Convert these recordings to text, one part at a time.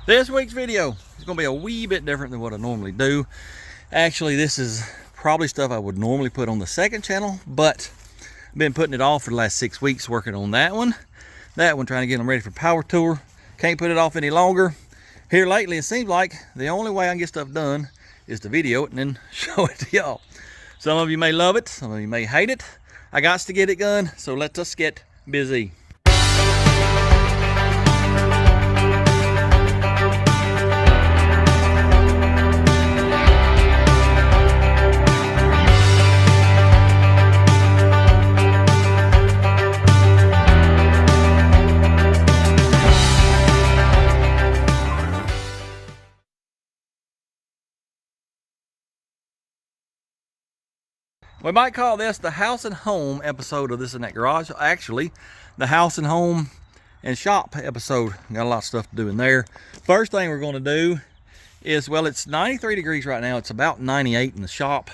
This week's video is going to be a wee bit different than what I normally do. Actually, this is probably stuff I would normally put on the second channel, but I've been putting it off for the last 6 weeks working on that one. That one, trying to get them ready for power tour. Can't put it off any longer. Here lately, it seems like the only way I can get stuff done is to video it and then show it to y'all. Some of you may love it, some of you may hate it. I got to get it done, so let us get busy. We might call this the house and home episode of This and That Garage. Actually, the house and home and shop episode. Got a lot of stuff to do in there. First thing we're going to do is, well, it's 93 degrees right now. It's about 98 in the shop.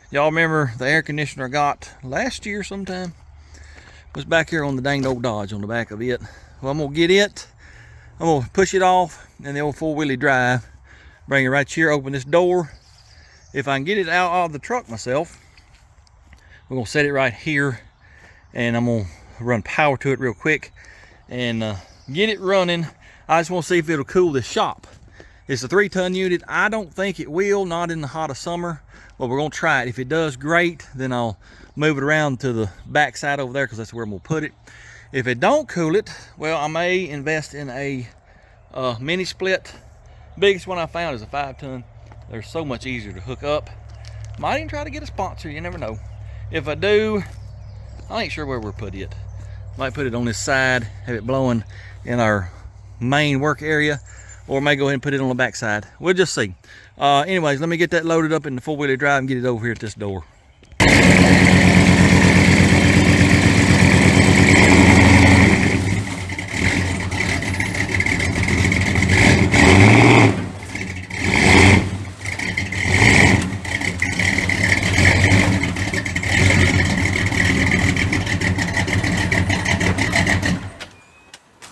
Y'all remember the air conditioner I got last year sometime? It was back here on the dang old Dodge on the back of it. Well, I'm going to get it. I'm going to push it off and the old four-wheelie drive. Bring it right here, open this door. If I can get it out of the truck myself, we're gonna set it right here and I'm gonna run power to it real quick and get it running. I just want to see if it'll cool this shop. It's a 3-ton unit. I don't think it will, not in the hot of summer, but we're gonna try it. If it does, great. Then I'll move it around to the back side over there because that's where I'm gonna put it. If it don't cool it, well, I may invest in a mini split. Biggest one I found is a 5-ton. They're so much easier to hook up. Might even try to get a sponsor, you never know. If I do, I ain't sure where we'll put it. Might put it on this side, have it blowing in our main work area, or may go ahead and put it on the back side. We'll just see. Anyways, let me get that loaded up in the four-wheeler drive and get it over here at this door.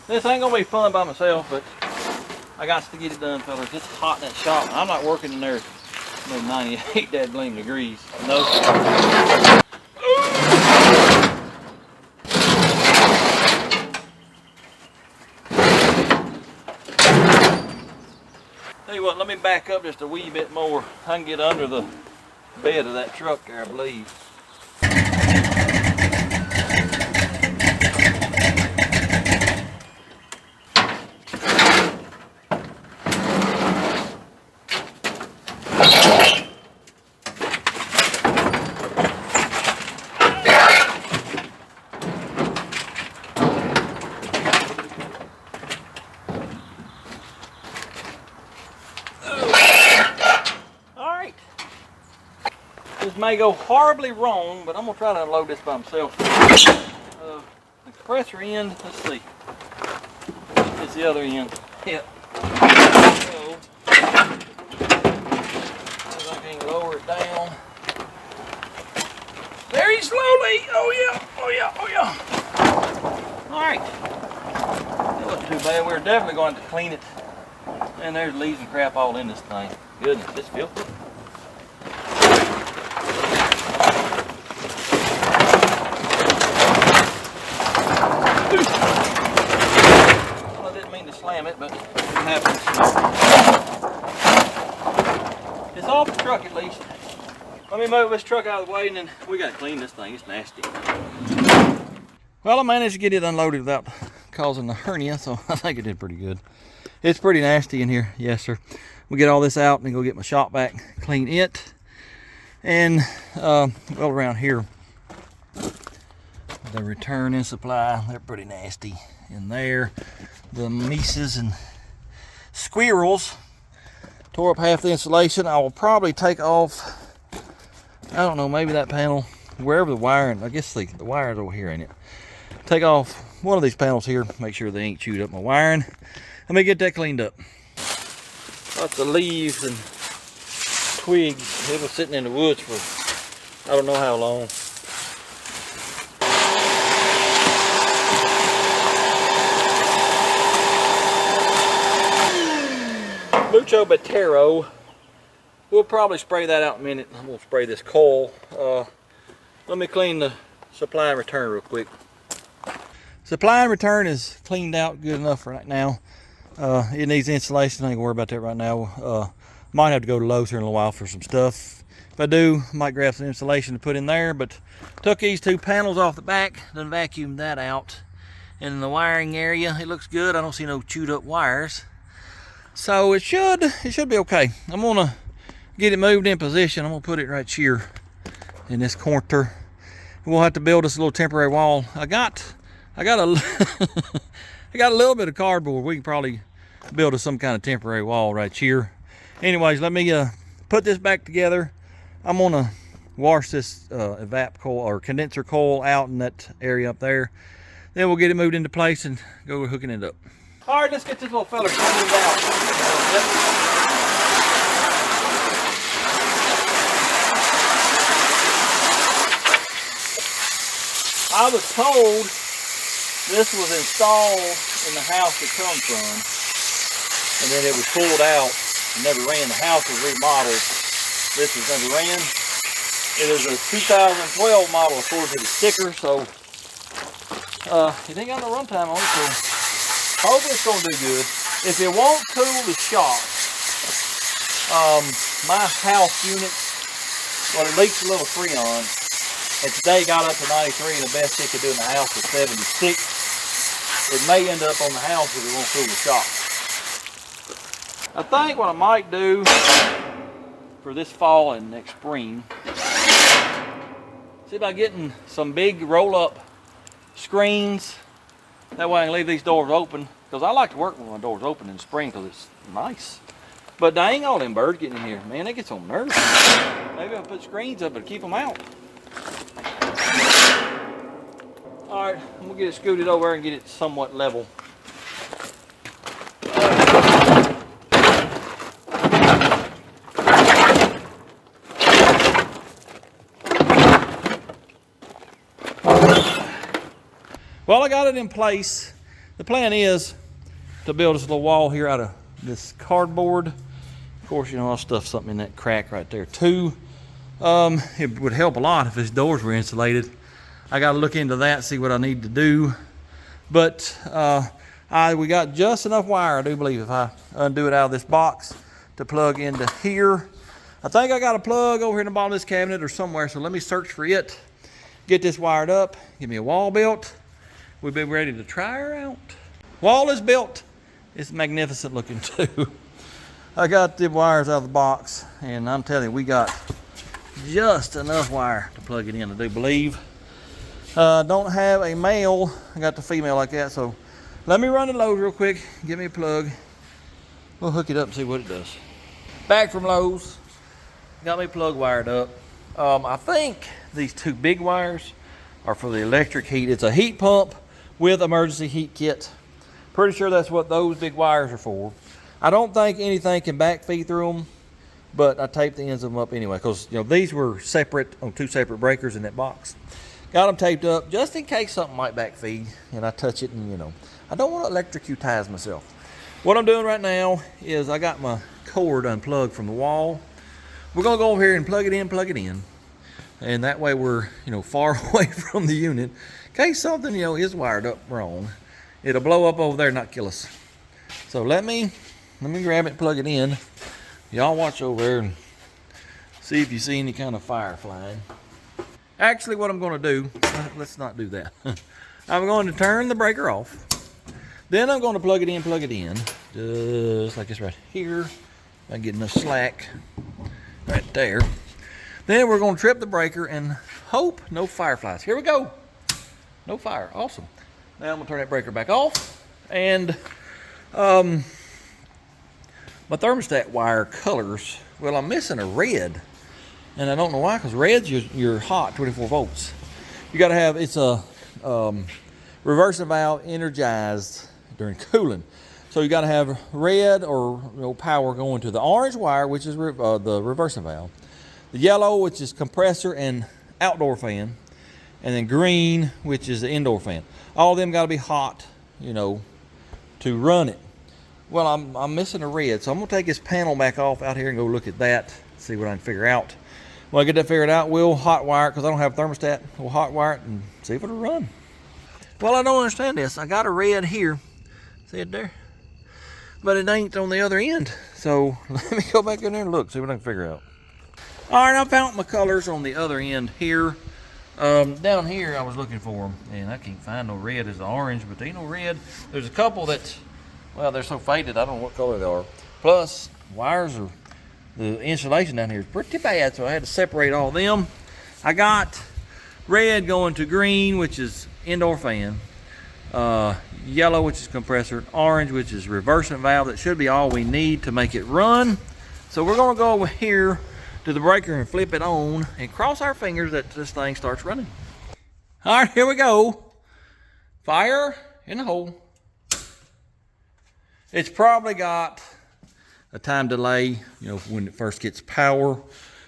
This ain't gonna be fun by myself, but I got to get it done, fellas. It's hot in that shop. I'm not working in there no 98 dead blame degrees. No. Tell you what, let me back up just a wee bit more. I can get under the bed of that truck there, I believe. This may go horribly wrong, but I'm gonna try to unload this by myself. The compressor end, let's see. It's the other end. Yep. So, see if I can lower it down. Very slowly. Oh yeah, oh yeah, oh yeah. All right. That wasn't too bad. We're definitely going to clean it. And there's leaves and crap all in this thing. Goodness, it's filthy. Well, I didn't mean to slam it, but it happens. It's off the truck at least. Let me move this truck out of the way and then we gotta clean this thing. It's nasty. Well, I managed to get it unloaded without causing a hernia, so I think it did pretty good. It's pretty nasty in here, yes sir. We'll get all this out and then go get my shop back, clean it, and well, around here, the return and supply, they're pretty nasty in there. The mice and squirrels tore up half the insulation. I will probably take off, I don't know, maybe that panel, wherever the wiring, I guess the wire's over here in it. Take off one of these panels here, make sure they ain't chewed up my wiring. Let me get that cleaned up. Lots of leaves and twigs. It was sitting in the woods for I don't know how long. Mucho Batero. We'll probably spray that out in a minute. I'm gonna spray this coil. Let me clean the supply and return real quick. Supply and return is cleaned out good enough for right now. It needs insulation. I ain't gonna worry about that right now. Might have to go to Lowe's here in a little while for some stuff. If I do, I might grab some insulation to put in there, but took these two panels off the back, then vacuumed that out. And in the wiring area, it looks good. I don't see no chewed up wires. So it should be okay. I'm gonna get it moved in position. I'm gonna put it right here in this corner. We'll have to build us a little temporary wall. I got a I got a little bit of cardboard. We can probably build us some kind of temporary wall right here. Anyways, let me put this back together. I'm gonna wash this evap coil or condenser coil out in that area up there. Then we'll get it moved into place and go hooking it up. All right, let's get this little fella cleaned out. I was told this was installed in the house it comes from, and then it was pulled out and never ran. The house was remodeled. This was never ran. It is a 2012 model according to the sticker, so it ain't got no runtime on it, so hopefully it's gonna do good. If it won't cool the shop, my house unit, well, it leaks a little Freon, and today got up to 93, and the best it could do in the house was 76. It may end up on the house if it won't cool the shop. I think what I might do for this fall and next spring, see about getting some big roll-up screens. That way I can leave these doors open, because I like to work with my doors open in the spring because it's nice. But dang, all them birds getting in here, man, they get on nerves. Maybe I'll put screens up to keep them out. All right, I'm gonna get it scooted over and get it somewhat level. Well, I got it in place. The plan is to build this little wall here out of this cardboard. Of course, you know, I'll stuff something in that crack right there too. It would help a lot if his doors were insulated. I got to look into that, see what I need to do. But we got just enough wire, I do believe, if I undo it out of this box to plug into here. I think I got a plug over here in the bottom of this cabinet or somewhere, so let me search for it. Get this wired up, get me a wall built. We'll be ready to try her out. Wall is built. It's magnificent looking too. I got the wires out of the box, and I'm telling you, we got just enough wire to plug it in, I do believe. Don't have a male. I got the female like that, so let me run the Lowe's real quick, give me a plug. We'll hook it up and see what it does. Back from Lowe's, got me plug wired up. I think these two big wires are for the electric heat. It's a heat pump with emergency heat kit. Pretty sure that's what those big wires are for. I don't think anything can backfeed through them, but I taped the ends of them up anyway, because you know these were separate on two separate breakers in that box. Got them taped up just in case something might backfeed and I touch it, and you know, I don't want to electrocutize myself. What I'm doing right now is I got my cord unplugged from the wall. We're gonna go over here and plug it in, and that way we're, you know, far away from the unit. In case something, you know, is wired up wrong, it'll blow up over there and not kill us. So let me grab it and plug it in. Y'all watch over there and see if you see any kind of fire flying. Actually, what I'm going to do, let's not do that. I'm going to turn the breaker off. Then I'm going to plug it in, just like this right here. I get enough slack right there. Then we're going to trip the breaker and hope no fireflies. Here we go. No fire. Awesome. Now I'm going to turn that breaker back off. And my thermostat wire colors, well, I'm missing a red. And I don't know why, because red's your hot 24 volts. You got to have, it's a reversing valve energized during cooling. So you got to have red or power going to the orange wire, which is the reversing valve. The yellow, which is compressor and outdoor fan. And then green, which is the indoor fan. All of them got to be hot, to run it. Well, I'm missing a red, so I'm gonna take this panel back off out here and go look at that, see what I can figure out. When I get that figured out, we'll hot wire it, because I don't have a thermostat. We'll hot wire it and see if it'll run. Well, I don't understand this. I got a red here, see it there? But it ain't on the other end. So let me go back in there and look, see what I can figure out. All right, I found my colors on the other end here. Down here, I was looking for them, and I can't find no red. There's the orange, but there ain't no red. There's a couple that, well, they're so faded, I don't know what color they are. Plus, the insulation down here is pretty bad, so I had to separate all of them. I got red going to green, which is indoor fan. Yellow, which is compressor. Orange, which is reversing valve. That should be all we need to make it run. So we're gonna go over here to the breaker and flip it on and cross our fingers that this thing starts running. All right, here we go. Fire in the hole. It's probably got a time delay, you know, when it first gets power,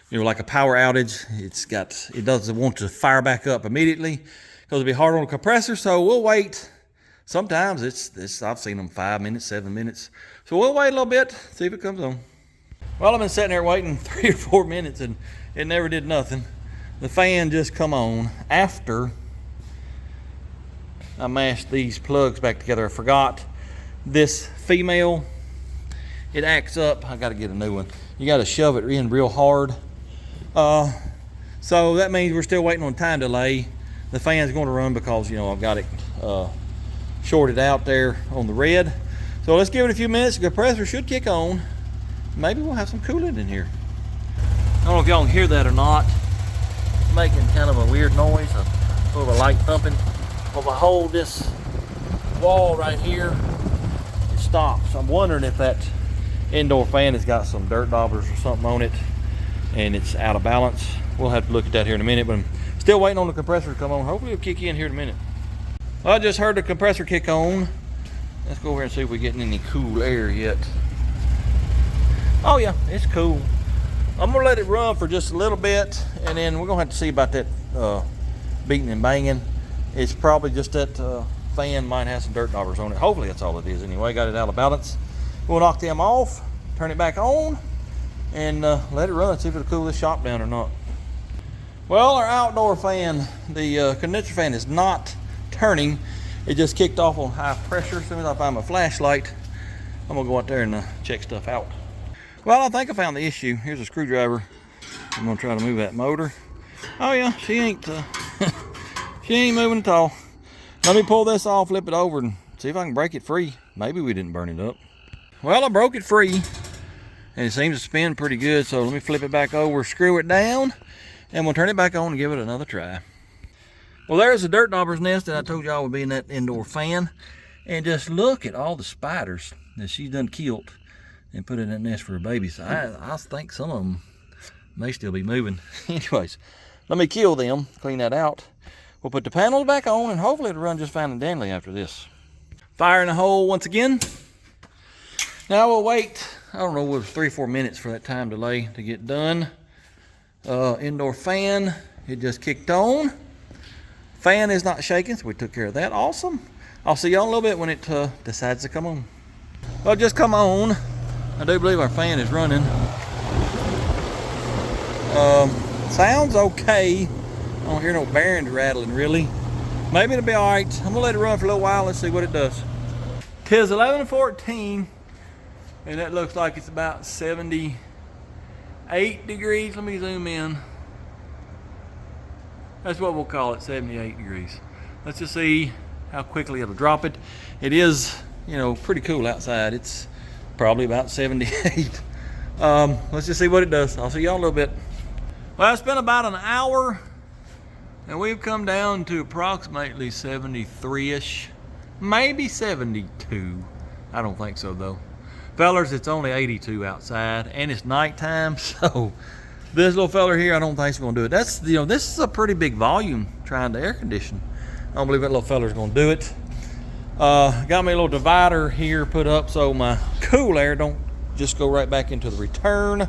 you know, like a power outage. It doesn't want to fire back up immediately because it'll be hard on the compressor. So we'll wait. Sometimes I've seen them 5 minutes, 7 minutes. So we'll wait a little bit, see if it comes on. Well, I've been sitting there waiting 3 or 4 minutes and it never did nothing. The fan just come on after I mashed these plugs back together. I forgot this female, it acts up. I got to get a new one. You got to shove it in real hard. So that means we're still waiting on time delay. The fan's going to run because, you know, I've got it shorted out there on the red. So let's give it a few minutes. The compressor should kick on. Maybe we'll have some coolant in here. I don't know if y'all can hear that or not. It's making kind of a weird noise, sort of a light thumping. If I hold this wall right here, it stops. I'm wondering if that indoor fan has got some dirt daubers or something on it and it's out of balance. We'll have to look at that here in a minute, but I'm still waiting on the compressor to come on. Hopefully it'll kick in here in a minute. Well, I just heard the compressor kick on. Let's go over here and see if we're getting any cool air yet. Oh yeah, it's cool. I'm gonna let it run for just a little bit, and then we're gonna have to see about that beating and banging. It's probably just that fan might have some dirt daubers on it. Hopefully that's all it is anyway. Got it out of balance. We'll knock them off, turn it back on, and let it run, see if it'll cool this shop down or not. Well, our outdoor fan, the condenser fan, is not turning. It just kicked off on high pressure. As soon as I find my flashlight, I'm gonna go out there and check stuff out. Well, I think I found the issue. Here's a screwdriver. I'm gonna try to move that motor. Oh yeah, she ain't moving at all. Let me pull this off, flip it over, and see if I can break it free. Maybe we didn't burn it up. Well, I broke it free, and it seems to spin pretty good. So let me flip it back over, screw it down, and we'll turn it back on and give it another try. Well, there's the dirt dauber's nest that I told y'all would be in that indoor fan. And just look at all the spiders that she's done killed and put in that nest for her babies. I think some of them may still be moving. Anyways, let me kill them, clean that out. We'll put the panels back on, and hopefully it'll run just fine and dandy after this. Fire in the hole once again. Now we'll wait, I don't know, 3 or 4 minutes for that time delay to get done. Indoor fan, it just kicked on. Fan is not shaking, so we took care of that. Awesome. I'll see y'all in a little bit when it decides to come on. Well, just come on. I do believe our fan is running. Sounds okay. I don't hear no bearings rattling really. Maybe it'll be all right. I'm gonna let it run for a little while. Let's see what it does. 'Tis 11:14, and that looks like it's about 78 degrees. Let me zoom in. That's what we'll call it, 78 degrees. Let's just see how quickly it'll drop it. It is, you know, pretty cool outside. It's probably about 78. Let's just see what it does. I'll see y'all in a little bit. Well, it's been about an hour, and we've come down to approximately 73-ish, maybe 72. I don't think so though. Fellers, it's only 82 outside, and it's nighttime, so this little feller here, I don't think he's gonna do it. That's, you know, this is a pretty big volume trying to air condition. I don't believe that little feller's gonna do it. Got me a little divider here put up so my cool air don't just go right back into the return.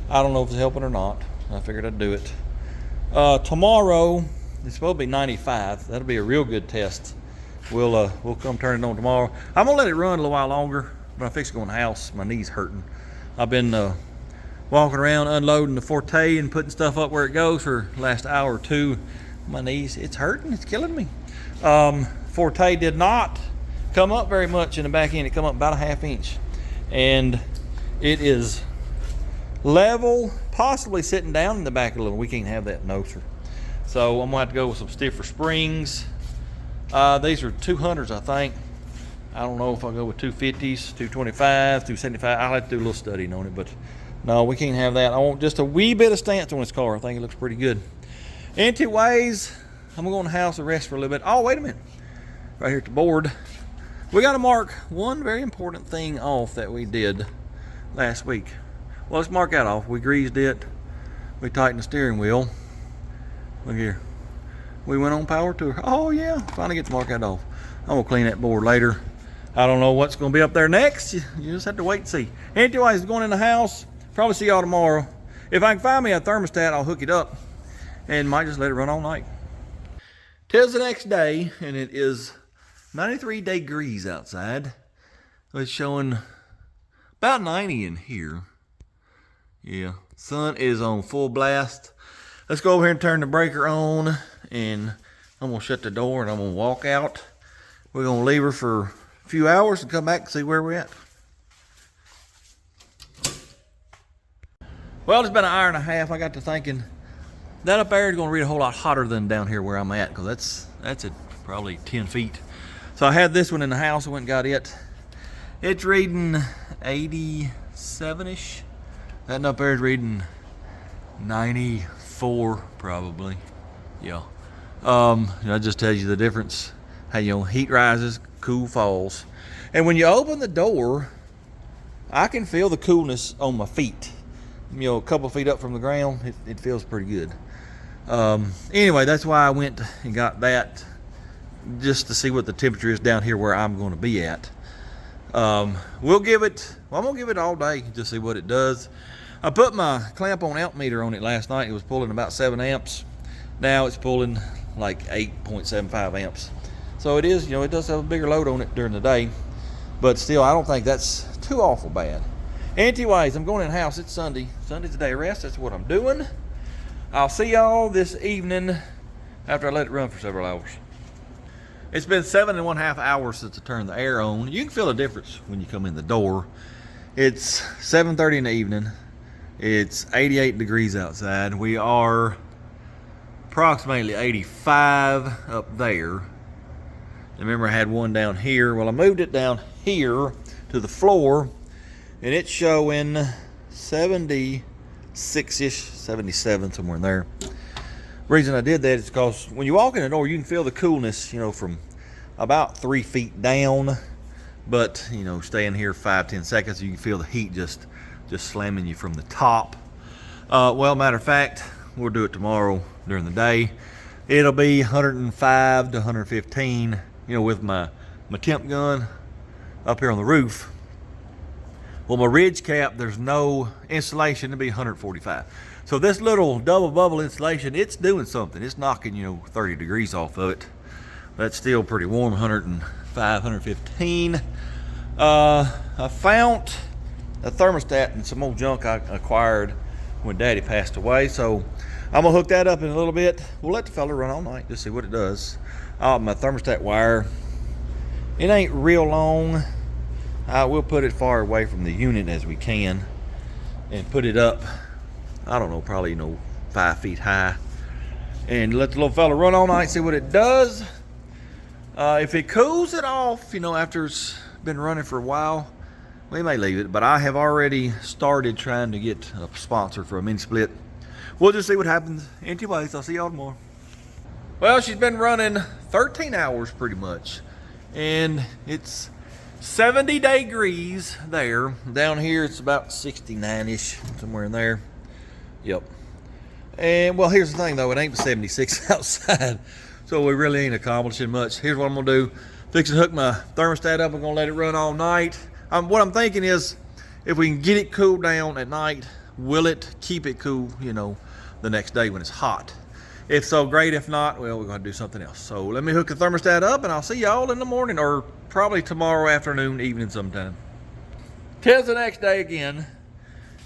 I don't know if it's helping or not. I figured I'd do it. Tomorrow, it's supposed to be 95. That'll be a real good test. We'll come turn it on tomorrow. I'm gonna let it run a little while longer. when I fix to go in the house, my knee's hurting. I've been walking around unloading the Forte and putting stuff up where it goes for the last hour or two. My knees, it's hurting, it's killing me. Forte did not come up very much in the back end. It come up about a ½ inch. And it is level, possibly sitting down in the back a little. We can't have that, no sir. So I'm gonna have to go with some stiffer springs. These are 200s, I think. I don't know if I'll go with 250s, 225s, 275. I'll have to do a little studying on it, but no, we can't have that. I want just a wee bit of stance on this car. I think it looks pretty good. Anyways, I'm gonna go in the house and rest for a little bit. Oh, wait a minute. Right here at the board, we gotta mark one very important thing off that we did last week. Well, let's mark that off. We greased it. We tightened the steering wheel. Look here. We went on power tour. Oh yeah, finally get to mark that off. I'm gonna clean that board later. I don't know what's gonna be up there next. You just have to wait and see. Anyways, going in the house. Probably see y'all tomorrow. If I can find me a thermostat, I'll hook it up and might just let it run all night. Tis the next day and it is 93 degrees outside. It's showing about 90 in here. Yeah, sun is on full blast. Let's go over here and turn the breaker on, and I'm gonna shut the door and I'm gonna walk out. We're gonna leave her for a few hours and come back and see where we're at. Well, it's been an hour and a half. I got to thinking that up there is gonna read a whole lot hotter than down here where I'm at, because that's at probably 10 feet. So I had this one in the house. I went and got it. It's reading 87-ish. That one up there is reading 94 probably. Yeah. That just tells you the difference. How heat rises, cool falls. And when you open the door, I can feel the coolness on my feet. A couple feet up from the ground, it feels pretty good. Anyway, that's why I went and got that, just to see what the temperature is down here where I'm going to be at. I'm gonna give it all day to see what it does. I put my clamp on amp meter on it last night. It was pulling about 7 amps. Now it's pulling like 8.75 amps. So it is, it does have a bigger load on it during the day, but still, I don't think that's too awful bad. Anyways, I'm going in the house. It's Sunday. Sunday's a day of rest. That's what I'm doing. I'll see y'all this evening after I let it run for several hours. It's been 7.5 hours since I turned the air on. You can feel a difference when you come in the door. It's 7:30 in the evening. It's 88 degrees outside. We are approximately 85 up there. Remember, I had one down here. Well, I moved it down here to the floor, and it's showing 76-ish, 77, somewhere in there. Reason I did that is because when you walk in the door, you can feel the coolness, from about 3 feet down. But, staying here 5-10 seconds, you can feel the heat just slamming you from the top. Well, matter of fact, we'll do it tomorrow during the day. It'll be 105 to 115, with my temp gun up here on the roof. Well, my ridge cap, there's no insulation. It'll be 145. So this little double bubble insulation, it's doing something. It's knocking, 30 degrees off of it. That's still pretty warm, 105, 115. I found a thermostat and some old junk I acquired when Daddy passed away. So I'm gonna hook that up in a little bit. We'll let the fella run all night, just see what it does. My thermostat wire, it ain't real long. I will put it far away from the unit as we can and put it up, I don't know, probably 5 feet high, and let the little fella run all night, see what it does. If it cools it off, after it's been running for a while, we may leave it, but I have already started trying to get a sponsor for a mini split. We'll just see what happens. Anyways, I'll see y'all tomorrow. Well, she's been running 13 hours pretty much, and it's 70 degrees there. Down here, it's about 69-ish, somewhere in there. Yep. And, well, here's the thing, though. It ain't 76 outside, so we really ain't accomplishing much. Here's what I'm going to do. Fix and hook my thermostat up. I'm going to let it run all night. What I'm thinking is, if we can get it cooled down at night, will it keep it cool, the next day when it's hot? If so, great. If not, well, we're going to do something else. So let me hook the thermostat up, and I'll see y'all in the morning, or probably tomorrow afternoon, evening sometime. Tis the next day again,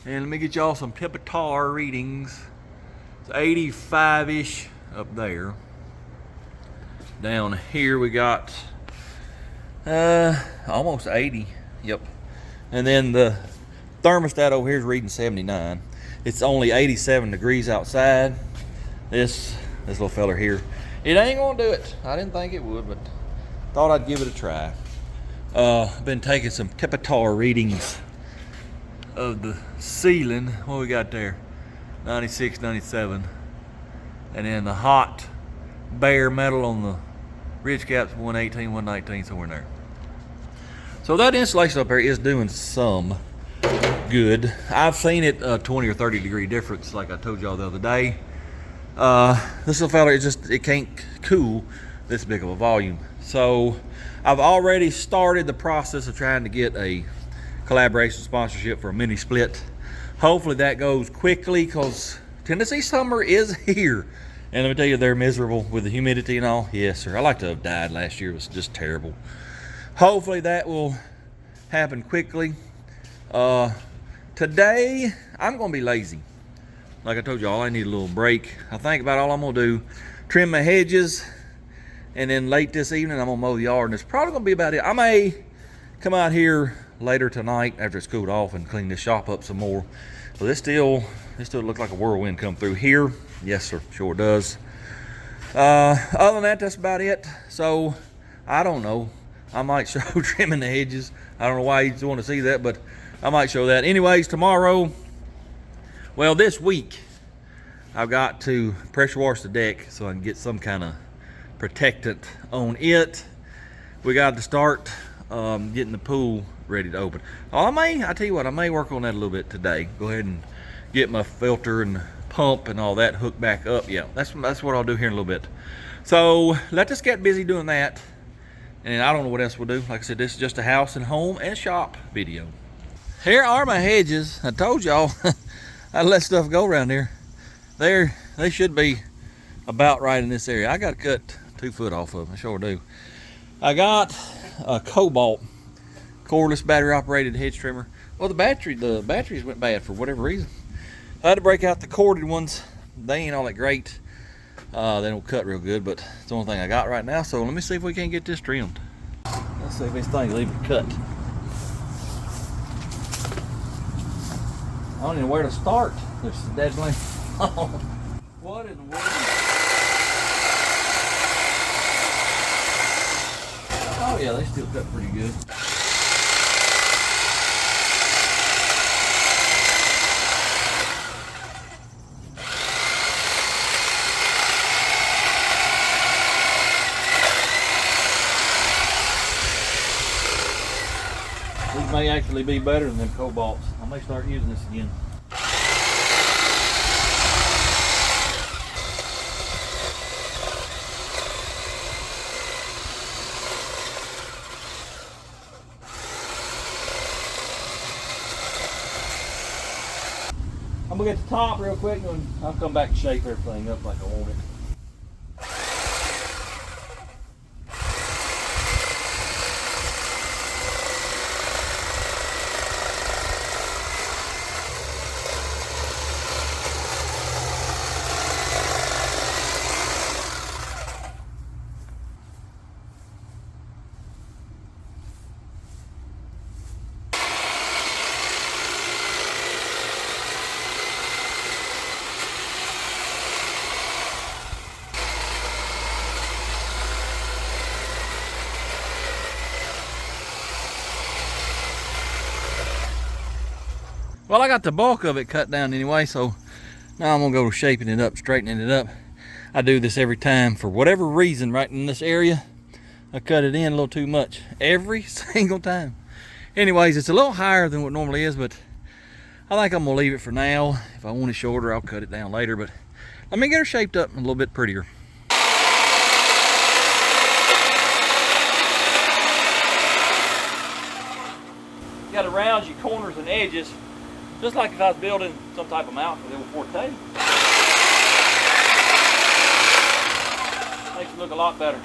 and let me get y'all some temperature readings. It's 85-ish up there. Down here we got almost 80. Yep. And then the thermostat over here is reading 79. It's only 87 degrees outside. This little feller here, it ain't gonna do it. I didn't think it would, but thought I'd give it a try. I've been taking some temperature readings of the ceiling. What we got there? 96, 97. And then the hot bare metal on the ridge caps 118, 119, somewhere in there. So that insulation up there is doing some good. I've seen it 20 or 30 degree difference, like I told y'all the other day. This little fella, it can't cool this big of a volume. So I've already started the process of trying to get a collaboration sponsorship for a mini split. Hopefully that goes quickly, because Tennessee summer is here. And let me tell you, they're miserable with the humidity and all. Yes, sir. I like to have died last year. It was just terrible. Hopefully that will happen quickly. Today, I'm going to be lazy. Like I told y'all, I need a little break. I think about all I'm going to do, trim my hedges, and then late this evening, I'm going to mow the yard, and it's probably going to be about it. I may come out here later tonight after it's cooled off and clean this shop up some more. But this still looks like a whirlwind come through here. Yes, sir, sure does. Other than that, that's about it. So, I don't know. I might show trimming the hedges. I don't know why you want to see that, but I might show that. Anyways, tomorrow, well, this week, I've got to pressure wash the deck so I can get some kind of protectant on it. We got to start getting the pool ready to open. I tell you what, I may work on that a little bit today. Go ahead and get my filter and pump and all that hooked back up. Yeah, that's what I'll do here in a little bit. So let's just get busy doing that. And I don't know what else we'll do. Like I said, this is just a house and home and shop video. Here are my hedges. I told y'all I let stuff go around here. They should be about right in this area. I got to cut 2 foot off of them. I sure do. I got a Cobalt cordless battery operated hedge trimmer. Well, the batteries went bad for whatever reason. I had to break out the corded ones. They ain't all that great. They don't cut real good, but it's the only thing I got right now. So let me see if we can get this trimmed. Let's see if this thing will even cut. I don't even know where to start. There's some dead blank. What in the world? Oh yeah, they still cut pretty good. These may actually be better than them Cobalts. I may start using this again. I'm gonna get the top real quick and I'll come back and shape everything up like I want it. Well, I got the bulk of it cut down anyway, so now I'm gonna go to shaping it up, straightening it up. I do this every time for whatever reason. Right in this area, I cut it in a little too much every single time. Anyways, it's a little higher than what it normally is, but I think I'm gonna leave it for now. If I want it shorter, I'll cut it down later, but let me get her shaped up a little bit prettier. You gotta round your corners and edges, just like if I was building some type of mount for the old Forte. Makes it look a lot better.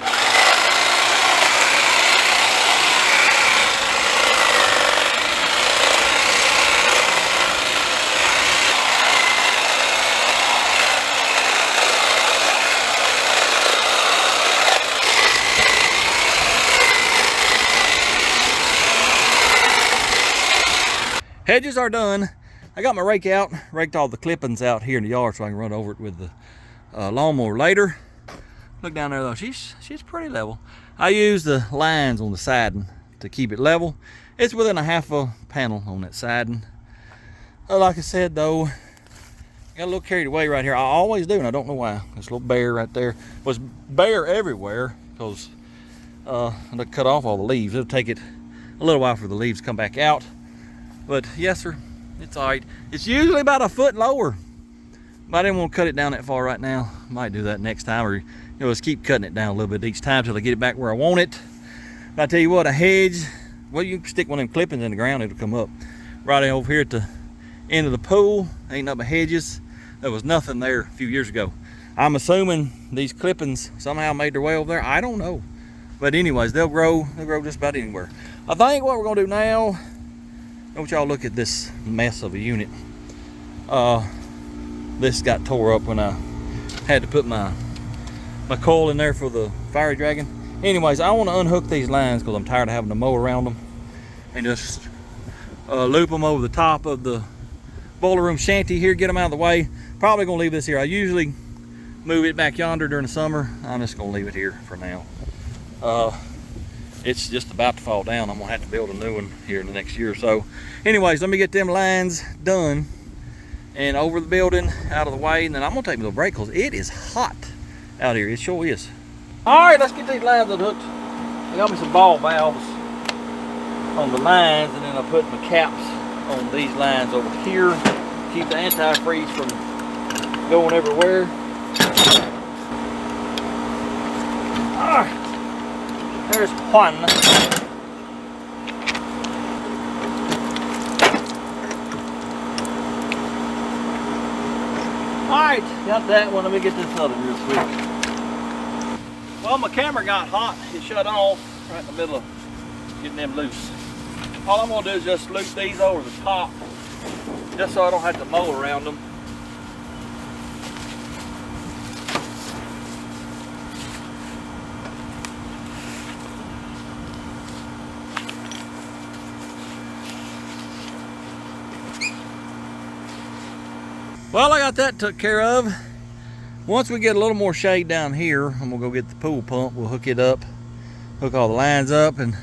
Hedges are done. I got my rake out, raked all the clippings out here in the yard so I can run over it with the lawnmower later. Look down there though, she's pretty level. I use the lines on the siding to keep it level. It's within a half a panel on that siding. Like I said though, got a little carried away right here. I always do, and I don't know why. This little bear right there was bare everywhere because I cut off all the leaves. It'll take it a little while for the leaves to come back out. But yes, sir, it's all right. It's usually about a foot lower. But I didn't want to cut it down that far right now. Might do that next time, or just keep cutting it down a little bit each time till I get it back where I want it. But I tell you what, a hedge, well, you can stick one of them clippings in the ground, it'll come up. Right over here at the end of the pool, ain't nothing but hedges. There was nothing there a few years ago. I'm assuming these clippings somehow made their way over there. I don't know. But anyways, they'll grow just about anywhere. I think what we're gonna do now, I want y'all look at this mess of a unit. This got tore up when I had to put my coil in there for the fire dragon. Anyways, I want to unhook these lines because I'm tired of having to mow around them, and just loop them over the top of the boiler room shanty here, get them out of the way. Probably gonna leave this here. I usually move it back yonder during the summer. I'm just gonna leave it here for now. It's just about to fall down. I'm gonna have to build a new one here in the next year or so. Anyways, let me get them lines done and over the building, out of the way, and then I'm gonna take a little break because it is hot out here. It sure is. All right, let's get these lines unhooked. I got me some ball valves on the lines, and then I put my caps on these lines over here. Keep the antifreeze from going everywhere. All right, there's one. Alright, got that one. Let me get this other real quick. Well, my camera got hot. It shut off right in the middle of getting them loose. All I'm going to do is just loop these over the top, just so I don't have to mow around them. Well, I got that took care of. Once we get a little more shade down here, I'm gonna go get the pool pump. We'll hook it up, hook all the lines up, and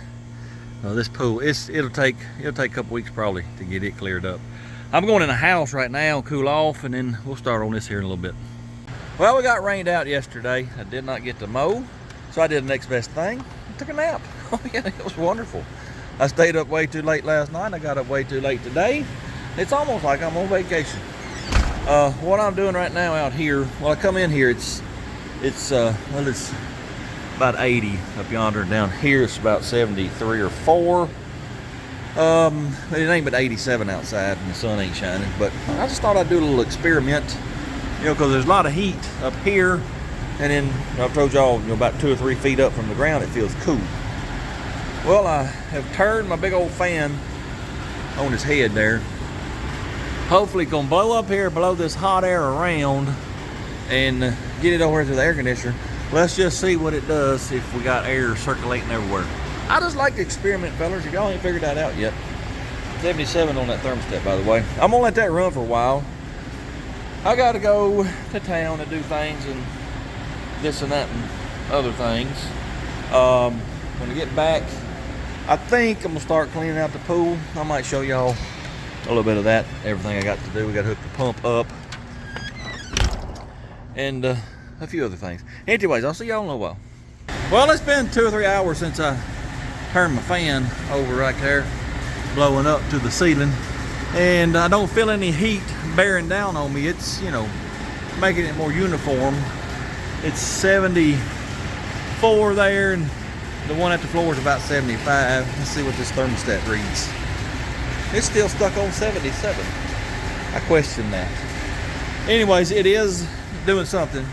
this pool, it'll take a couple weeks probably to get it cleared up. I'm going in the house right now, cool off, and then we'll start on this here in a little bit. Well, we got rained out yesterday. I did not get to mow, so I did the next best thing. I took a nap. Oh yeah, it was wonderful. I stayed up way too late last night. I got up way too late today. It's almost like I'm on vacation. What I'm doing right now out here, well, I come in here, it's about 80 up yonder. Down here it's about 73 or 4. It ain't but 87 outside and the sun ain't shining, but I just thought I'd do a little experiment, because there's a lot of heat up here, and then I've told y'all, about 2 or 3 feet up from the ground it feels cool. Well, I have turned my big old fan on his head there. Hopefully it's gonna blow up here, blow this hot air around, and get it over to the air conditioner. Let's just see what it does if we got air circulating everywhere. I just like to experiment, fellas. If y'all ain't figured that out yet. 77 on that thermostat, by the way. I'm gonna let that run for a while. I gotta go to town and do things and this and that and other things. When I get back, I think I'm gonna start cleaning out the pool. I might show y'all a little bit of that, everything I got to do. We got to hook the pump up and a few other things. Anyways, I'll see y'all in a while. Well, it's been 2 or 3 hours since I turned my fan over right there, blowing up to the ceiling, and I don't feel any heat bearing down on me. It's, making it more uniform. It's 74 there, and the one at the floor is about 75. Let's see what this thermostat reads. It's still stuck on 77. I question that. Anyways, it is doing something.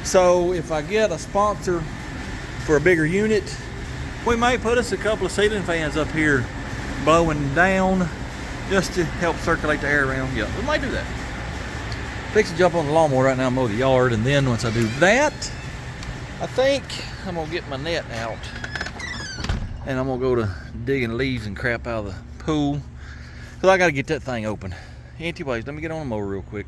So if I get a sponsor for a bigger unit, we might put us a couple of ceiling fans up here blowing down just to help circulate the air around. Yeah, we might do that. Fix to jump on the lawnmower right now and mow the yard, and then once I do that, I think I'm gonna get my net out and I'm gonna go to digging leaves and crap out of the pool. Because I got to get that thing open. Anyways, let me get on the mower real quick.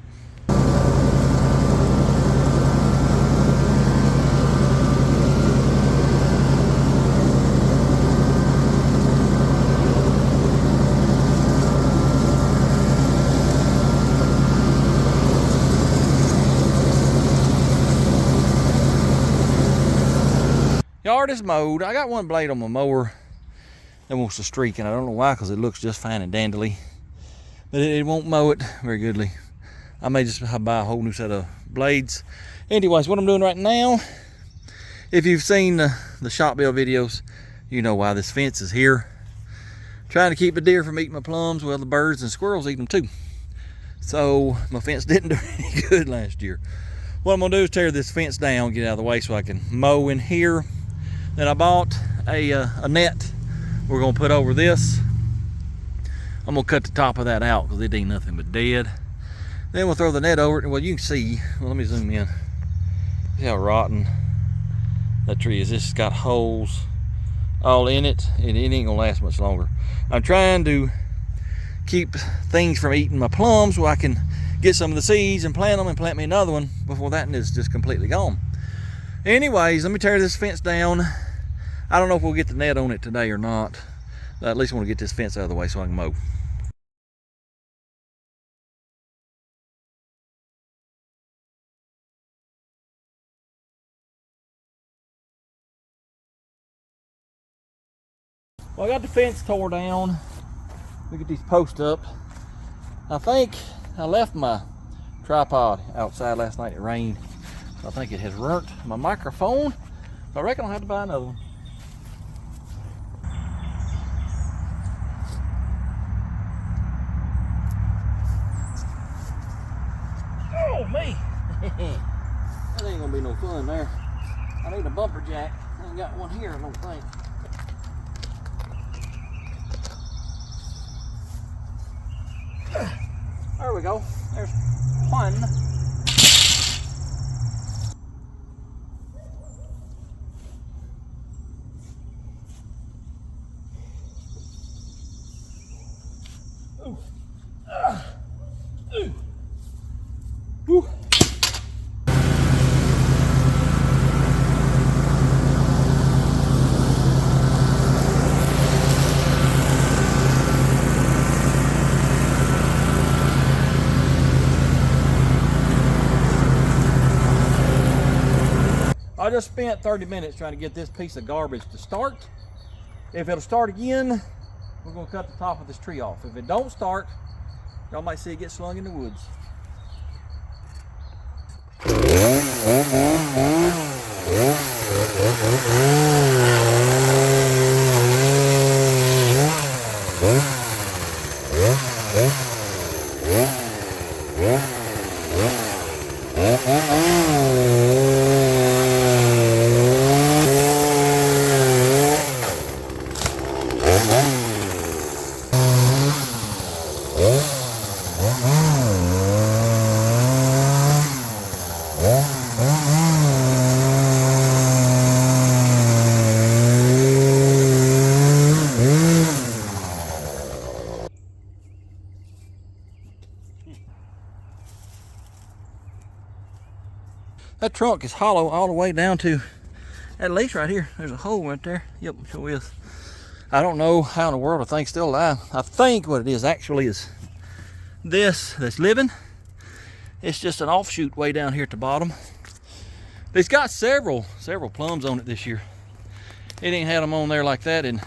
Yard is mowed. I got one blade on my mower that wants to streak, and I don't know why, because it looks just fine and dandly. But it won't mow it very goodly. I may just buy a whole new set of blades. Anyways, what I'm doing right now, if you've seen the shop build videos, you know why this fence is here. Trying to keep the deer from eating my plums. Well, the birds and squirrels eat them too. So my fence didn't do any good last year. What I'm gonna do is tear this fence down, get it out of the way so I can mow in here. Then I bought a net we're gonna put over this. I'm gonna cut the top of that out because it ain't nothing but dead. Then we'll throw the net over it. Well, you can see, well, let me zoom in. See how rotten that tree is. This has got holes all in it, and it ain't gonna last much longer. I'm trying to keep things from eating my plums so I can get some of the seeds and plant them and plant me another one before that one is just completely gone. Anyways, let me tear this fence down. I don't know if we'll get the net on it today or not. At least I want to get this fence out of the way so I can mow. Well, I got the fence tore down. We get these posts up. I think I left my tripod outside last night. It rained. So I think it has burnt my microphone. So I reckon I'll have to buy another one. Oh, me! That ain't gonna be no fun there. I need a bumper jack. I ain't got one here, I don't think. There we go. There's one. Ooh. Ooh. Woo. I just spent 30 minutes trying to get this piece of garbage to start. If it'll start again, we're gonna cut the top of this tree off. If it don't start, y'all might see it get slung in the woods. That trunk is hollow all the way down to, at least right here, there's a hole right there. Yep, sure is. I don't know how in the world the thing's still alive. I think what it is actually is this that's living. It's just an offshoot way down here at the bottom. It's got several plums on it this year. It ain't had them on there like that in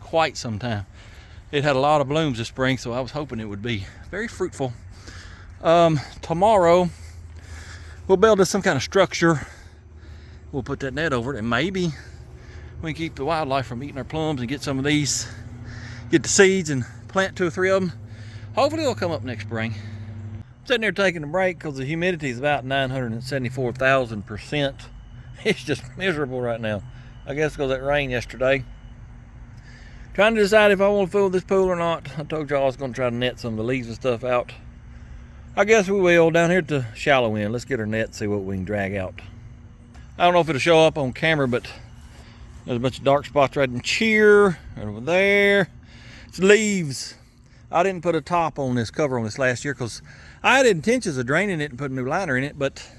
quite some time. It had a lot of blooms this spring, so I was hoping it would be very fruitful. Tomorrow, we'll build us some kind of structure. We'll put that net over it, and maybe we can keep the wildlife from eating our plums and get some of these, get the seeds and plant 2 or 3 of them. Hopefully they'll come up next spring. I'm sitting there taking a break because the humidity is about 974,000%. It's just miserable right now. I guess because of that rain yesterday. Trying to decide if I want to fill this pool or not. I told y'all I was going to try to net some of the leaves and stuff out. I guess we will down here at the shallow end. Let's get our net and see what we can drag out. I don't know if it'll show up on camera, but there's a bunch of dark spots right in here, right over there. It's leaves. I didn't put a top on this cover on this last year because I had intentions of draining it and putting a new liner in it, but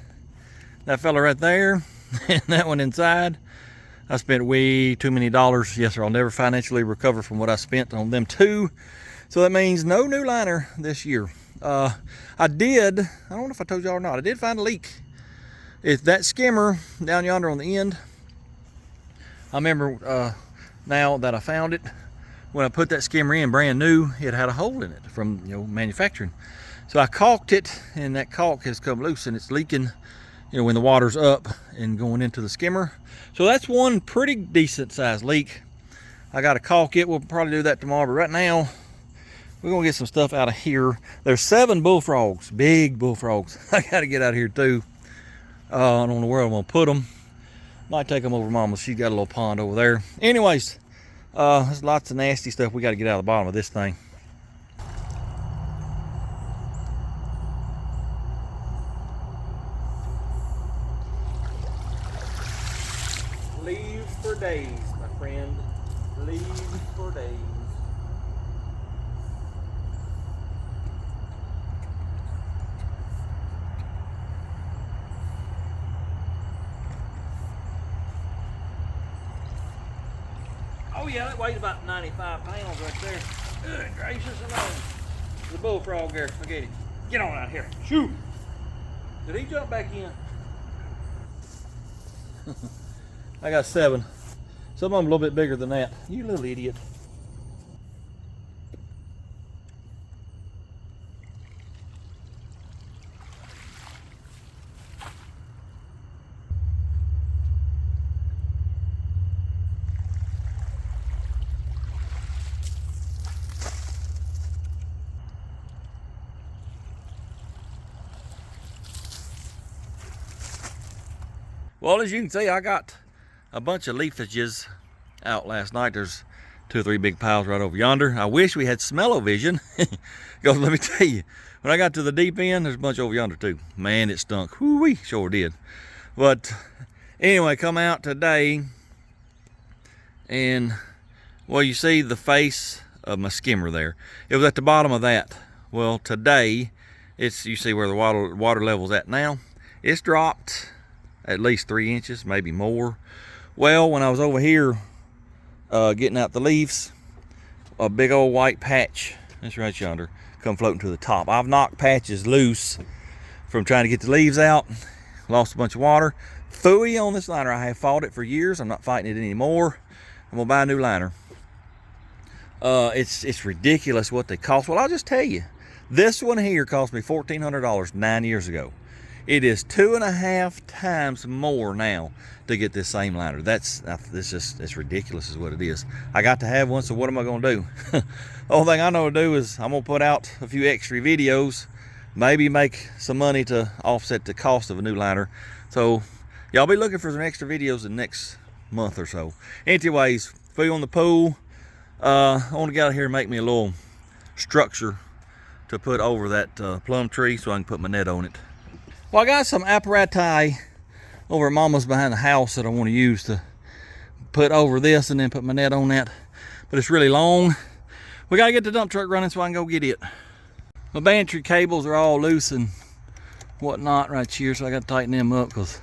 that fella right there and that one inside, I spent way too many dollars. Yes, sir, I'll never financially recover from what I spent on them two. So that means no new liner this year. I don't know if I told y'all or not, I did find a leak. It's that skimmer down yonder on the end. I remember now that I found it, when I put that skimmer in brand new, it had a hole in it from manufacturing. So I caulked it, and that caulk has come loose and it's leaking when the water's up and going into the skimmer. So that's one pretty decent sized leak. I got to caulk it. We'll probably do that tomorrow, but right now we're gonna get some stuff out of here. There's 7 bullfrogs, big bullfrogs. I got to get out of here too. I don't know where I'm gonna put them. Might take them over Mama's. She's got a little pond over there. Anyways, there's lots of nasty stuff we got to get out of the bottom of this thing. Leaves for days, my friend. Leaves for days. Oh yeah, that weighs about 95 pounds right there. Good gracious alive. The bullfrog there. Look at him. Get on out here. Shoo! Did he jump back in? I got 7. Some of them a little bit bigger than that. You little idiot. Well, as you can see, I got a bunch of leafages out last night. There's 2 or 3 big piles right over yonder. I wish we had smell-o-vision. Because let me tell you, when I got to the deep end, there's a bunch over yonder too. Man, it stunk. Whoo-wee, sure did. But anyway, come out today and, well, you see the face of my skimmer there. It was at the bottom of that. Well, today, you see where the water level's at now. It's dropped at least 3 inches, maybe more. Well, when I was over here getting out the leaves, a big old white patch, that's right yonder, come floating to the top. I've knocked patches loose from trying to get the leaves out, lost a bunch of water. Phooey on this liner. I have fought it for years. I'm not fighting it anymore. I'm gonna buy a new liner. It's ridiculous what they cost. Well, I'll just tell you, this one here cost me $1,400 9 years ago. It is 2.5 times more now to get this same liner. It's ridiculous is what it is. I got to have one, so what am I gonna do? The only thing I know to do is I'm gonna put out a few extra videos, maybe make some money to offset the cost of a new liner. So y'all be looking for some extra videos in the next month or so. Anyways, food on the pool. I want to get out here and make me a little structure to put over that plum tree so I can put my net on it. Well, I got some apparatus over at Mama's behind the house that I want to use to put over this and then put my net on that. But it's really long. We got to get the dump truck running so I can go get it. My bantry cables are all loose and whatnot right here, so I got to tighten them up because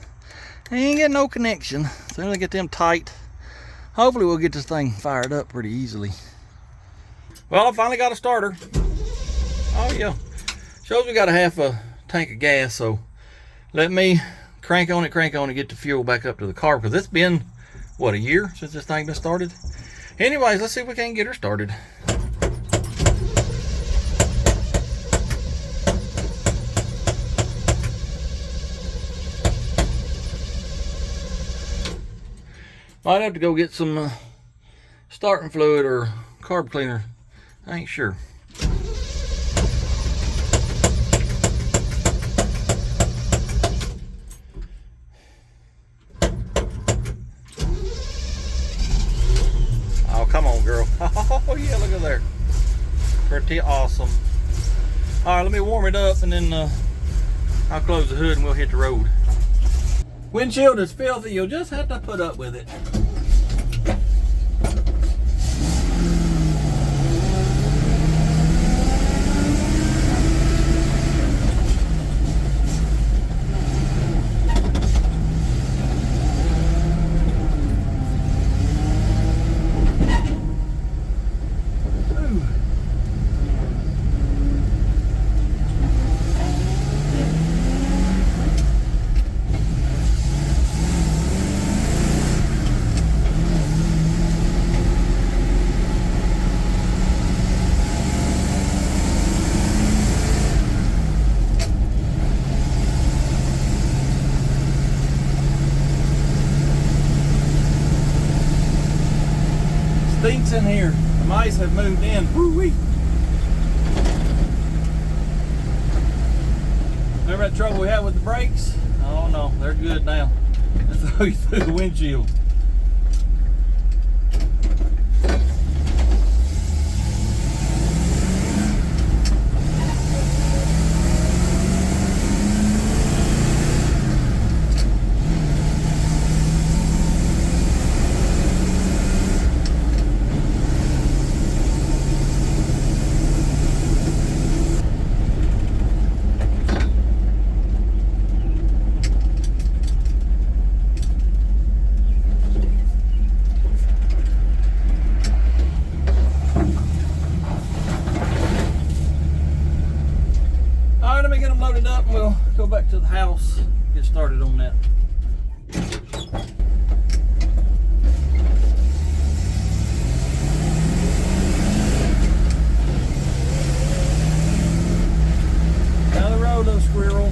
I ain't getting no connection. As soon as I get them tight, hopefully we'll get this thing fired up pretty easily. Well, I finally got a starter. Oh yeah. Shows we got a half a tank of gas, so let me crank on it, get the fuel back up to the car, because it's been, what, a year since this thing been started? Anyways, let's see if we can get her started. Might have to go get some starting fluid or carb cleaner. I ain't sure. Oh, come on, girl. Oh, yeah, look at there. Pretty awesome. All right, let me warm it up, and then I'll close the hood and we'll hit the road. Windshield is filthy. You'll just have to put up with it. in here. The mice have moved in. Woo-wee. Remember that trouble we had with the brakes? Oh no, they're good now. They throw you through the windshield. Let me get them loaded up and we'll go back to the house, get started on that. Down the road, little squirrel.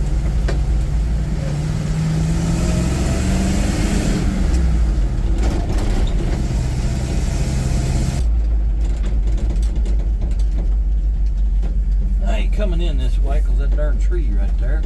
I ain't coming in this way because that darn tree right there.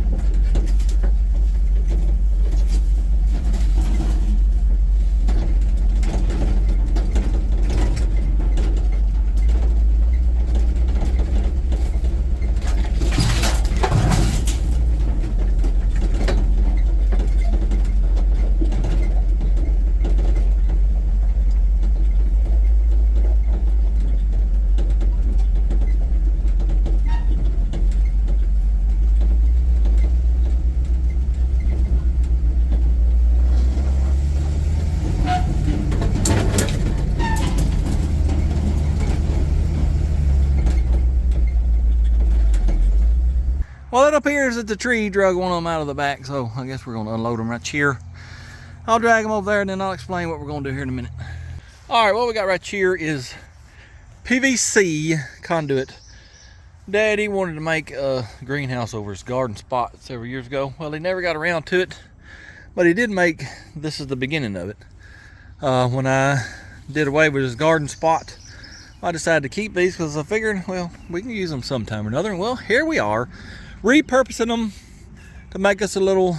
Well, it appears that the tree drug one of them out of the back, so I guess we're going to unload them right here. I'll drag them over there and then I'll explain what we're going to do here in a minute. All right, what we got right here is PVC conduit. Daddy wanted to make a greenhouse over his garden spot several years ago. Well, he never got around to it, but he did make, this is the beginning of it. When I did away with his garden spot, I decided to keep these because I figured, well, we can use them sometime or another. And well, here we are, repurposing them to make us a little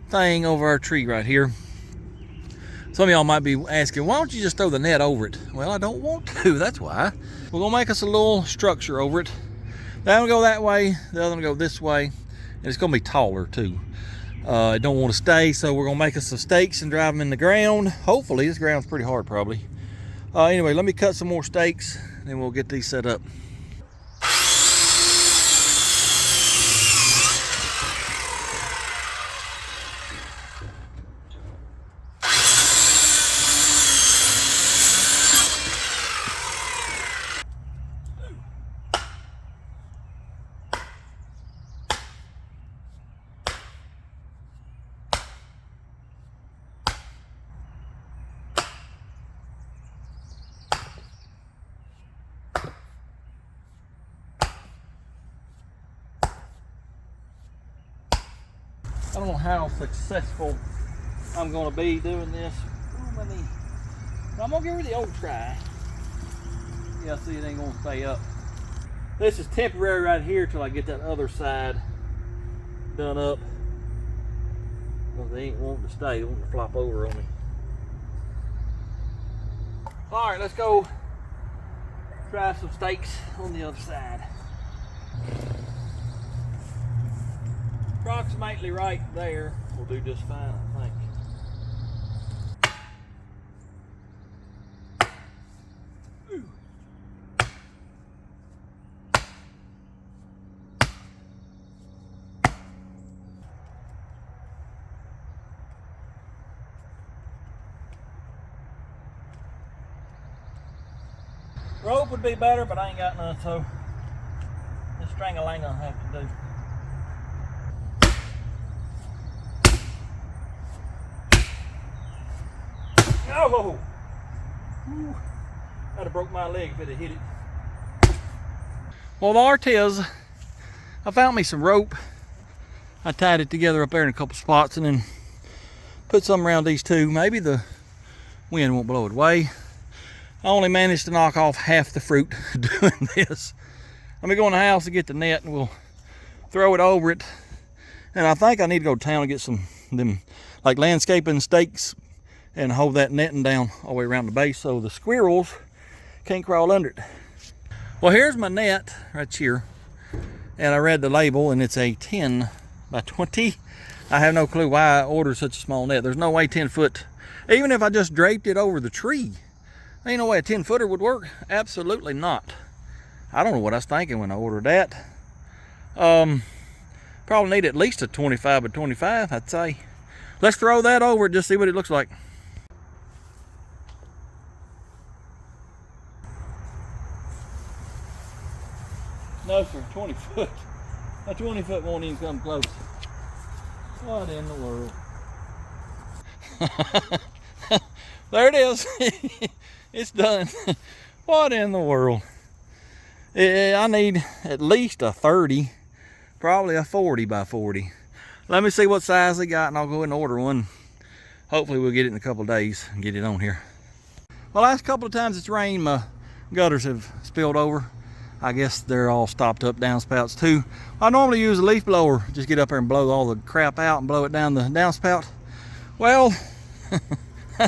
thing over our tree right here. Some of y'all might be asking, why don't you just throw the net over it? Well, I don't want to, that's why. We're gonna make us a little structure over it. That one go that way, the other one go this way, and it's gonna be taller too. It don't want to stay, so we're gonna make us some stakes and drive them in the ground. Hopefully, this ground's pretty hard probably. Anyway, let me cut some more stakes, and then we'll get these set up. I don't know how successful I'm going to be doing this. Ooh, I'm going to give it the old try. Yeah, see, it ain't going to stay up. This is temporary right here till I get that other side done up. Well, they ain't wanting to stay. They want to flop over on me. All right, let's go try some stakes on the other side. Approximately right there will do just fine, I think. Rope would be better, but I ain't got none, so this string-a-lang I'll have to do. Oh! I'd have broke my leg if it had hit it. Well, there it is. I found me some rope. I tied it together up there in a couple spots and then put some around these two. Maybe the wind won't blow it away. I only managed to knock off half the fruit doing this. Let me go in the house and get the net and we'll throw it over it. And I think I need to go to town and get some them like landscaping stakes and hold that netting down all the way around the base so the squirrels can't crawl under it. Well, here's my net right here. And I read the label and it's a 10 by 20. I have no clue why I ordered such a small net. There's no way 10 foot, even if I just draped it over the tree, ain't no way a 10 footer would work. Absolutely not. I don't know what I was thinking when I ordered that. Probably need at least a 25 by 25, I'd say. Let's throw that over it, just see what it looks like. No, sir, 20 foot. A 20 foot won't even come close. What in the world? There it is. It's done. What in the world? I need at least a 30, probably a 40 by 40. Let me see what size they got and I'll go ahead and order one. Hopefully we'll get it in a couple of days and get it on here. Well, last couple of times it's rained, my gutters have spilled over. I guess they're all stopped up downspouts too. I normally use a leaf blower, just get up there and blow all the crap out and blow it down the downspout. Well, I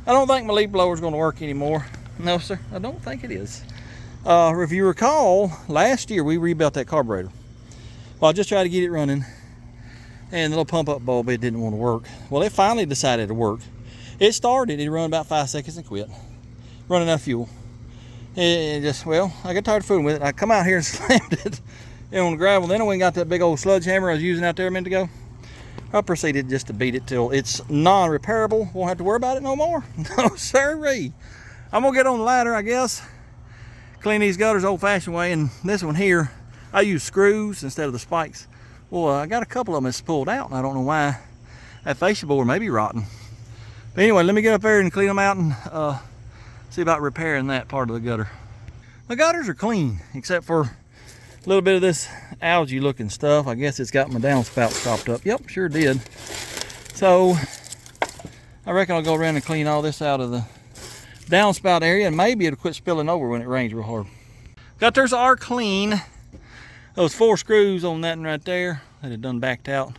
don't think my leaf blower is going to work anymore. No, sir, I don't think it is. If you recall, last year we rebuilt that carburetor. Well, I just tried to get it running, and the little pump up bulb, it didn't want to work. Well, it finally decided to work. It started, it run about 5 seconds and quit. Running out of fuel. It just, well, I got tired of fooling with it. I come out here and slammed it on the gravel. Then I went and got that big old sludge hammer I was using out there a minute ago. I proceeded just to beat it till it's non-repairable. Won't have to worry about it no more. No, sirree. I'm gonna get on the ladder, I guess. Clean these gutters old-fashioned way. And this one here, I use screws instead of the spikes. Well, I got a couple of them that's pulled out, and I don't know why. That fascia board may be rotten. But anyway, let me get up there and clean them out and see about repairing that part of the gutter. The gutters are clean, except for a little bit of this algae looking stuff. I guess it's got my downspout stopped up. Yep, sure did. So I reckon I'll go around and clean all this out of the downspout area, and maybe it'll quit spilling over when it rains real hard. Gutters are clean. Those 4 screws on that one right there that had done backed out,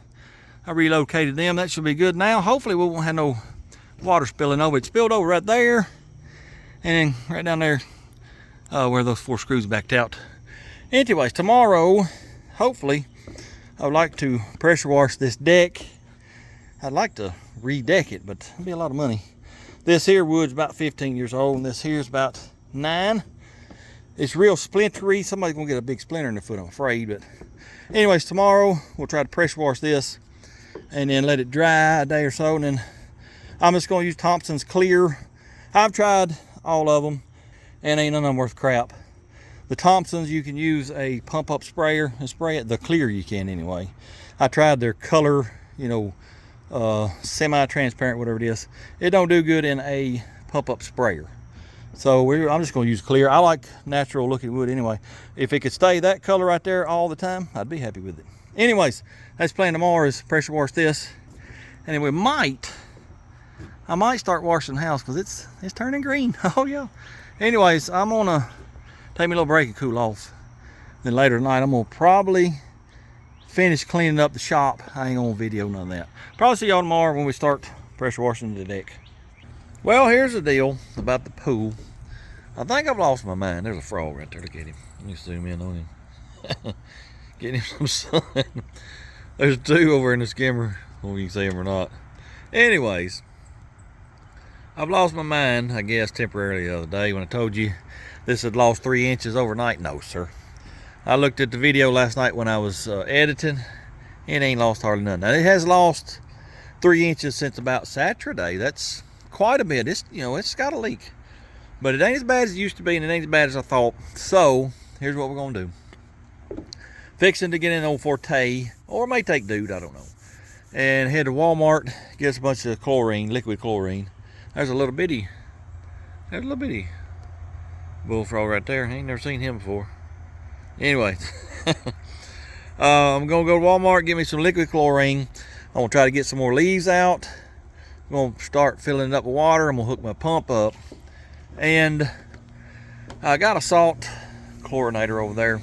I relocated them. That should be good now. Hopefully we won't have no water spilling over. It spilled over right there, and then right down there where those 4 screws backed out. Anyways, tomorrow, hopefully, I would like to pressure wash this deck. I'd like to redeck it, but it'd be a lot of money. This here wood's about 15 years old, and this here's about 9. It's real splintery. Somebody's gonna get a big splinter in their foot, I'm afraid. But anyways, tomorrow we'll try to pressure wash this and then let it dry a day or so, and then I'm just gonna use Thompson's Clear. I've tried all of them, and ain't none of them worth crap. The Thompsons, you can use a pump up sprayer and spray it. The Clear you can anyway. I tried their color, you know, semi-transparent, whatever it is. It don't do good in a pump up sprayer. So I'm just gonna use Clear. I like natural looking wood anyway. If it could stay that color right there all the time, I'd be happy with it. Anyways, that's plan tomorrow is pressure wash this. And then I might start washing the house because it's turning green. Oh yeah. Anyways, I'm gonna take me a little break and cool off. Then later tonight, I'm gonna probably finish cleaning up the shop. I ain't gonna video none of that. Probably see y'all tomorrow when we start pressure washing the deck. Well, here's the deal about the pool. I think I've lost my mind. There's a frog right there. Look at him. Let me zoom in on him. Getting him some sun. There's 2 over in the skimmer. Whether you can see them or not. Anyways, I've lost my mind, I guess, temporarily the other day when I told you this had lost 3 inches overnight. No, sir. I looked at the video last night when I was editing. It ain't lost hardly nothing. Now, it has lost 3 inches since about Saturday. That's quite a bit. It's, you know, it's got a leak, but it ain't as bad as it used to be, and it ain't as bad as I thought. So here's what we're gonna do. Fixing to get in an old Forte, or it may take Dude, I don't know, and head to Walmart, get us a bunch of chlorine, liquid chlorine. There's a little bitty bullfrog right there. I ain't never seen him before. Anyway, I'm gonna go to Walmart, get me some liquid chlorine. I'm gonna try to get some more leaves out. I'm gonna start filling it up with water. I'm gonna hook my pump up, And I got a salt chlorinator over there.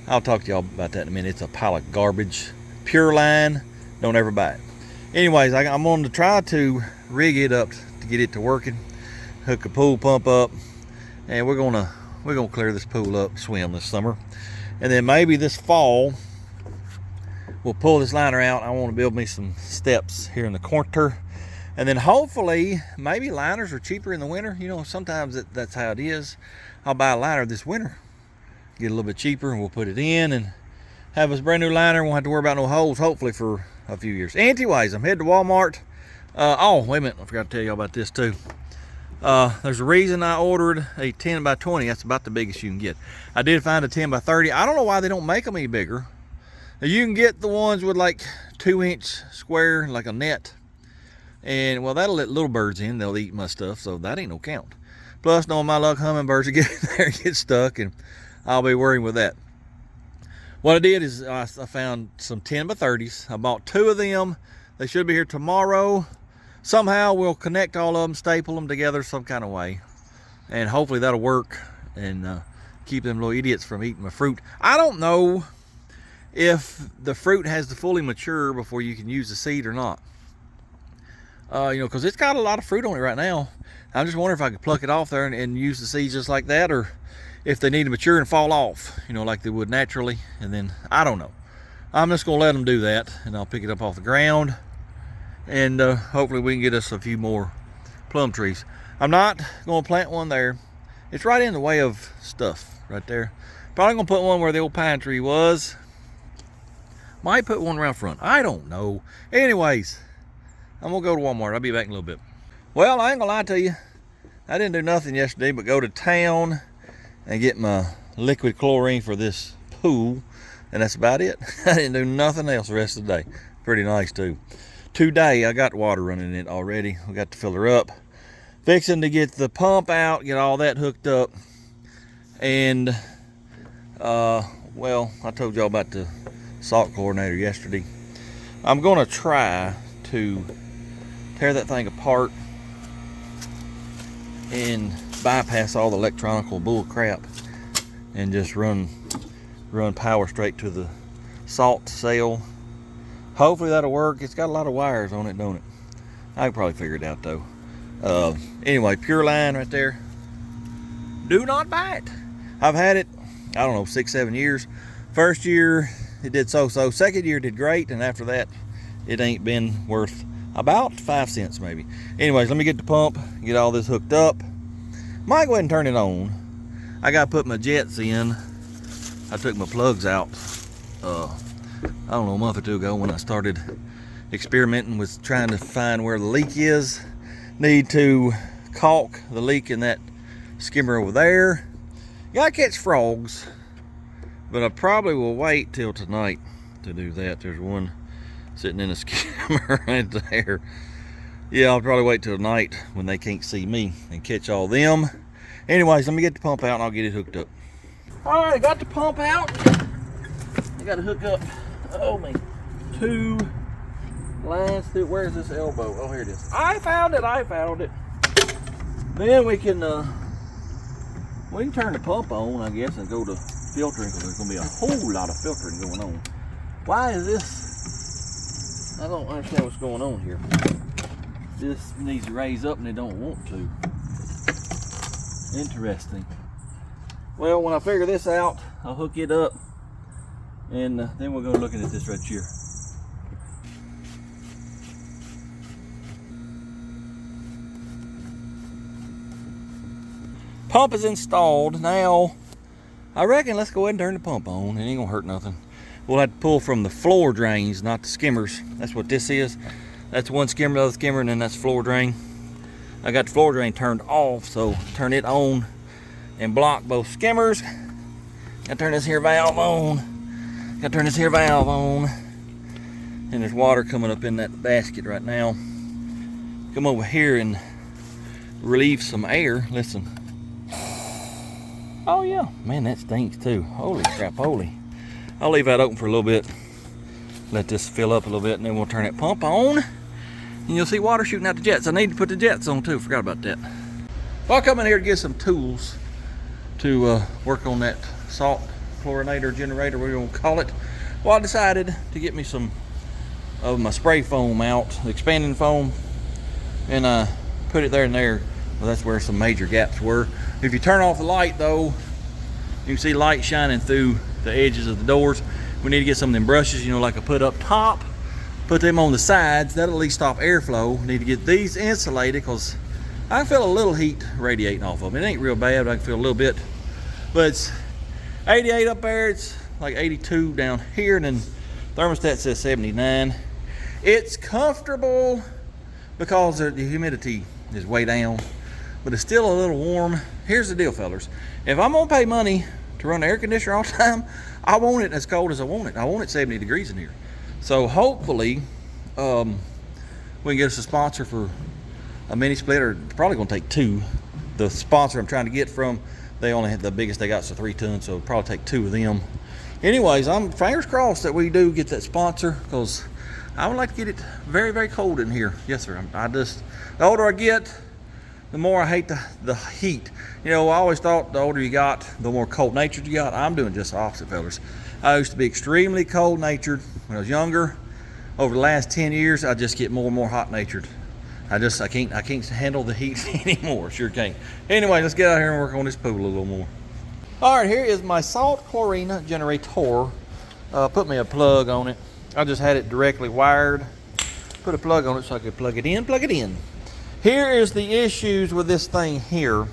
I'll talk to y'all about that in a minute. It's a pile of garbage. Pure line, don't ever buy it. Anyways, I'm going to try to rig it up to get it to working. Hook a pool pump up, and we're gonna clear this pool up, swim this summer, and then maybe this fall we'll pull this liner out. I want to build me some steps here in the corner, and then hopefully maybe liners are cheaper in the winter. You know, sometimes that's how it is. I'll buy a liner this winter, get a little bit cheaper, and we'll put it in and have us brand new liner. Won't have to worry about no holes, hopefully, for a few years. Anyways, I'm headed to Walmart. Oh, wait a minute, I forgot to tell y'all about this too. There's a reason I ordered a 10 by 20. That's about the biggest you can get. I did find a 10 by 30. I don't know why they don't make them any bigger. Now, you can get the ones with like 2-inch square, like a net, and well, that'll let little birds in. They'll eat my stuff, so that ain't no count. Plus, knowing my luck, hummingbirds will get in there and get stuck, and I'll be worrying with that. What I did is I found some 10 by 30s. I bought 2 of them. They should be here tomorrow. Somehow we'll connect all of them, staple them together some kind of way, and hopefully that'll work and keep them little idiots from eating my fruit. I don't know if the fruit has to fully mature before you can use the seed or not. You know, because it's got a lot of fruit on it right now. I'm just wondering if I could pluck it off there and use the seeds just like that, or if they need to mature and fall off, you know, like they would naturally. And then, I don't know. I'm just going to let them do that, and I'll pick it up off the ground, and hopefully we can get us a few more plum trees. I'm not going to plant one there. It's right in the way of stuff right there. Probably going to put one where the old pine tree was. Might put one around front. I don't know. Anyways, I'm going to go to Walmart. I'll be back in a little bit. Well, I ain't going to lie to you. I didn't do nothing yesterday but go to town and get my liquid chlorine for this pool, and that's about it. I didn't do nothing else the rest of the day. Pretty nice too. Today I got water running in it already. We got to fill her up. Fixing to get the pump out, get all that hooked up, and well, I told y'all about the salt coordinator yesterday. I'm gonna try to tear that thing apart and bypass all the electronical bull crap and just run power straight to the salt cell. Hopefully that'll work. It's got a lot of wires on it, don't it? I can probably figure it out though. Anyway, pure line right there. Do not buy it. I've had it, I don't know, 6-7 years. First year it did so-so. Second year did great, and after that it ain't been worth about 5 cents maybe. Anyways, let me get the pump, get all this hooked up. Might go ahead and turn it on. I gotta put my jets in. I took my plugs out I don't know, a month or two ago when I started experimenting with trying to find where the leak is. Need to caulk the leak in that skimmer over there. Gotta catch frogs, but I probably will wait till tonight to do that. There's one sitting in a skimmer right there. Yeah, I'll probably wait till tonight when they can't see me and catch all them. Anyways, let me get the pump out and I'll get it hooked up. All right, I got the pump out. I got to hook up, oh me, 2 lines through. Where's this elbow? Oh, here it is. I found it. Then we can turn the pump on, I guess, and go to filtering, because there's going to be a whole lot of filtering going on. Why is this? I don't understand what's going on here. This needs to raise up and it don't want to. Interesting. Well, when I figure this out, I'll hook it up, and then we'll go looking at this right here. Pump is installed. Now, I reckon let's go ahead and turn the pump on. It ain't gonna hurt nothing. We'll have to pull from the floor drains, not the skimmers. That's what this is. That's one skimmer, the other skimmer, and then that's floor drain. I got the floor drain turned off, so turn it on and block both skimmers. Gotta turn this here valve on. Gotta turn this here valve on. And there's water coming up in that basket right now. Come over here and relieve some air. Listen. Oh yeah, man, that stinks too. Holy crap, holy. I'll leave that open for a little bit. Let this fill up a little bit, and then we'll turn that pump on. And you'll see water shooting out the jets. I need to put the jets on too, forgot about that. Well, I come in here to get some tools to work on that salt chlorinator generator, we're gonna call it. Well, I decided to get me some of my spray foam out, the expanding foam, and put it there and there. Well, that's where some major gaps were. If you turn off the light though, you can see light shining through the edges of the doors. We need to get some of them brushes, you know, like I put up top, put them on the sides. That'll at least stop airflow. Need to get these insulated because I can feel a little heat radiating off of them. It ain't real bad, but I can feel a little bit. But it's 88 up there, it's like 82 down here, and then thermostat says 79. It's comfortable because the humidity is way down, but it's still a little warm. Here's the deal, fellas. If I'm gonna pay money to run the air conditioner all the time, I want it as cold as I want it. I want it 70 degrees in here. So hopefully we can get us a sponsor for a mini splitter. Probably gonna take two. The sponsor I'm trying to get from, they only had the biggest they got is a 3 ton, so it'll probably take 2 of them. Anyways, I'm fingers crossed that we do get that sponsor, because I would like to get it very, very cold in here. Yes, sir. The older I get, the more I hate the heat. You know, I always thought the older you got, the more cold natured you got. I'm doing just the opposite, fellas. I used to be extremely cold natured when I was younger. Over the last 10 years, I just get more and more hot natured. I can't handle the heat anymore. Sure can't. Anyway, let's get out here and work on this pool a little more. All right, here is my salt chlorina generator. Put me a plug on it. I just had it directly wired. Put a plug on it so I could plug it in. Here is the issues with this thing here.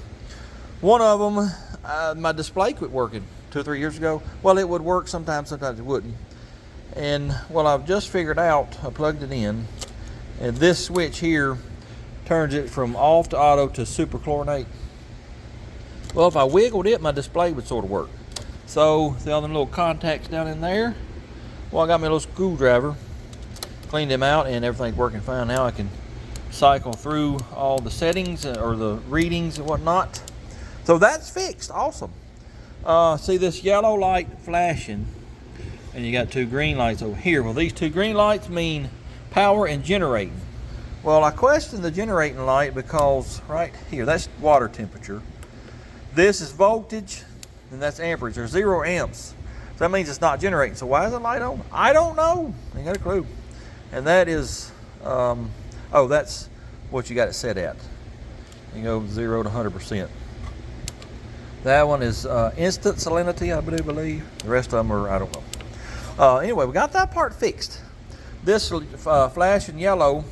One of them, my display quit working 2 or 3 years ago. Well, it would work sometimes it wouldn't. And well, I've just figured out, I plugged it in, and this switch here turns it from off to auto to super chlorinate. Well, if I wiggled it, my display would sort of work. So, see all them little contacts down in there? Well, I got my little screwdriver, cleaned them out, and everything's working fine now. I can cycle through all the settings or the readings and whatnot. So that's fixed, awesome. See this yellow light flashing, and you got 2 green lights over here. Well, these 2 green lights mean power and generating. Well, I question the generating light because right here, that's water temperature. This is voltage, and that's amperage. There's 0 amps. So that means it's not generating. So why is the light on? I don't know. Ain't got a clue. And that is, oh, that's what you got it set at. You go 0 to 100%. That one is instant salinity, I do believe. The rest of them are, I don't know. Anyway, we got that part fixed. This flash in yellow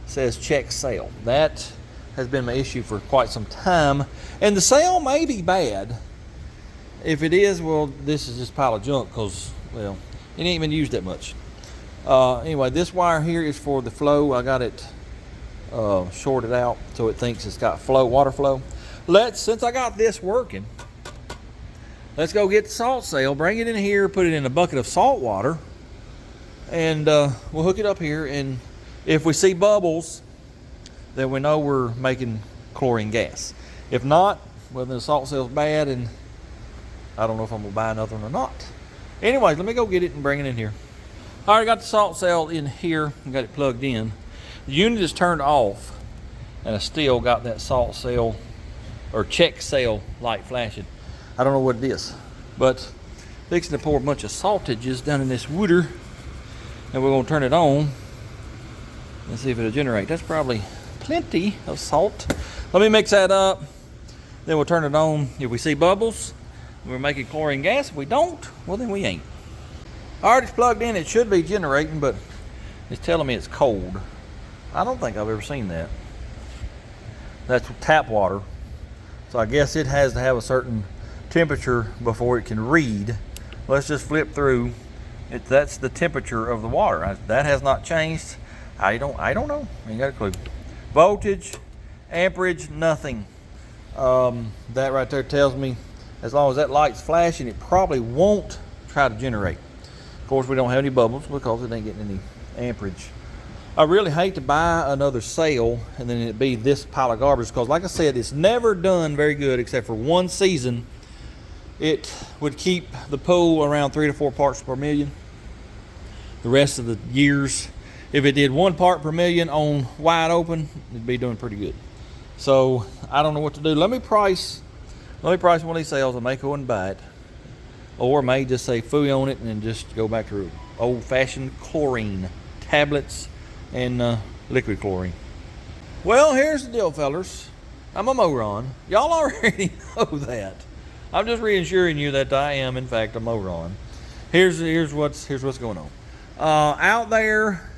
says check sale. That has been my issue for quite some time. And the sale may be bad. If it is, well, this is just a pile of junk because, well, it ain't been used that much. Anyway, this wire here is for the flow. I got it shorted out so it thinks it's got flow, water flow. Since I got this working, let's go get the salt cell, bring it in here, put it in a bucket of salt water, and we'll hook it up here. And if we see bubbles, then we know we're making chlorine gas. If not, well, then the salt cell's bad, and I don't know if I'm gonna buy another one or not. Anyways, let me go get it and bring it in here. I already got the salt cell in here and got it plugged in. The unit is turned off, and I still got that salt cell or check sale light flashing. I don't know what it is, but fixing to pour a bunch of saltages down in this water, and we're gonna turn it on and see if it'll generate. That's probably plenty of salt. Let me mix that up, then we'll turn it on. If we see bubbles, we're making chlorine gas. If we don't, well, then we ain't. Already it's plugged in. It should be generating, but it's telling me it's cold. I don't think I've ever seen that. That's tap water. So I guess it has to have a certain temperature before it can read. Let's just flip through. That's the temperature of the water. That has not changed. I don't know. Ain't got a clue. Voltage, amperage, nothing. That right there tells me as long as that light's flashing, it probably won't try to generate. Of course, we don't have any bubbles because it ain't getting any amperage. I really hate to buy another cell and then it be this pile of garbage because, like I said, it's never done very good except for one season. It would keep the pool around 3 to 4 parts per million. The rest of the years, if it did 1 part per million on wide open, it'd be doing pretty good. So I don't know what to do. Let me price one of these sales and make one buy it. Or may just say fooey on it and just go back to old-fashioned chlorine tablets and liquid chlorine. Well, here's the deal, fellers. I'm a moron. Y'all already know that. I'm just reassuring you that I am, in fact, a moron. Here's what's going on. Out there,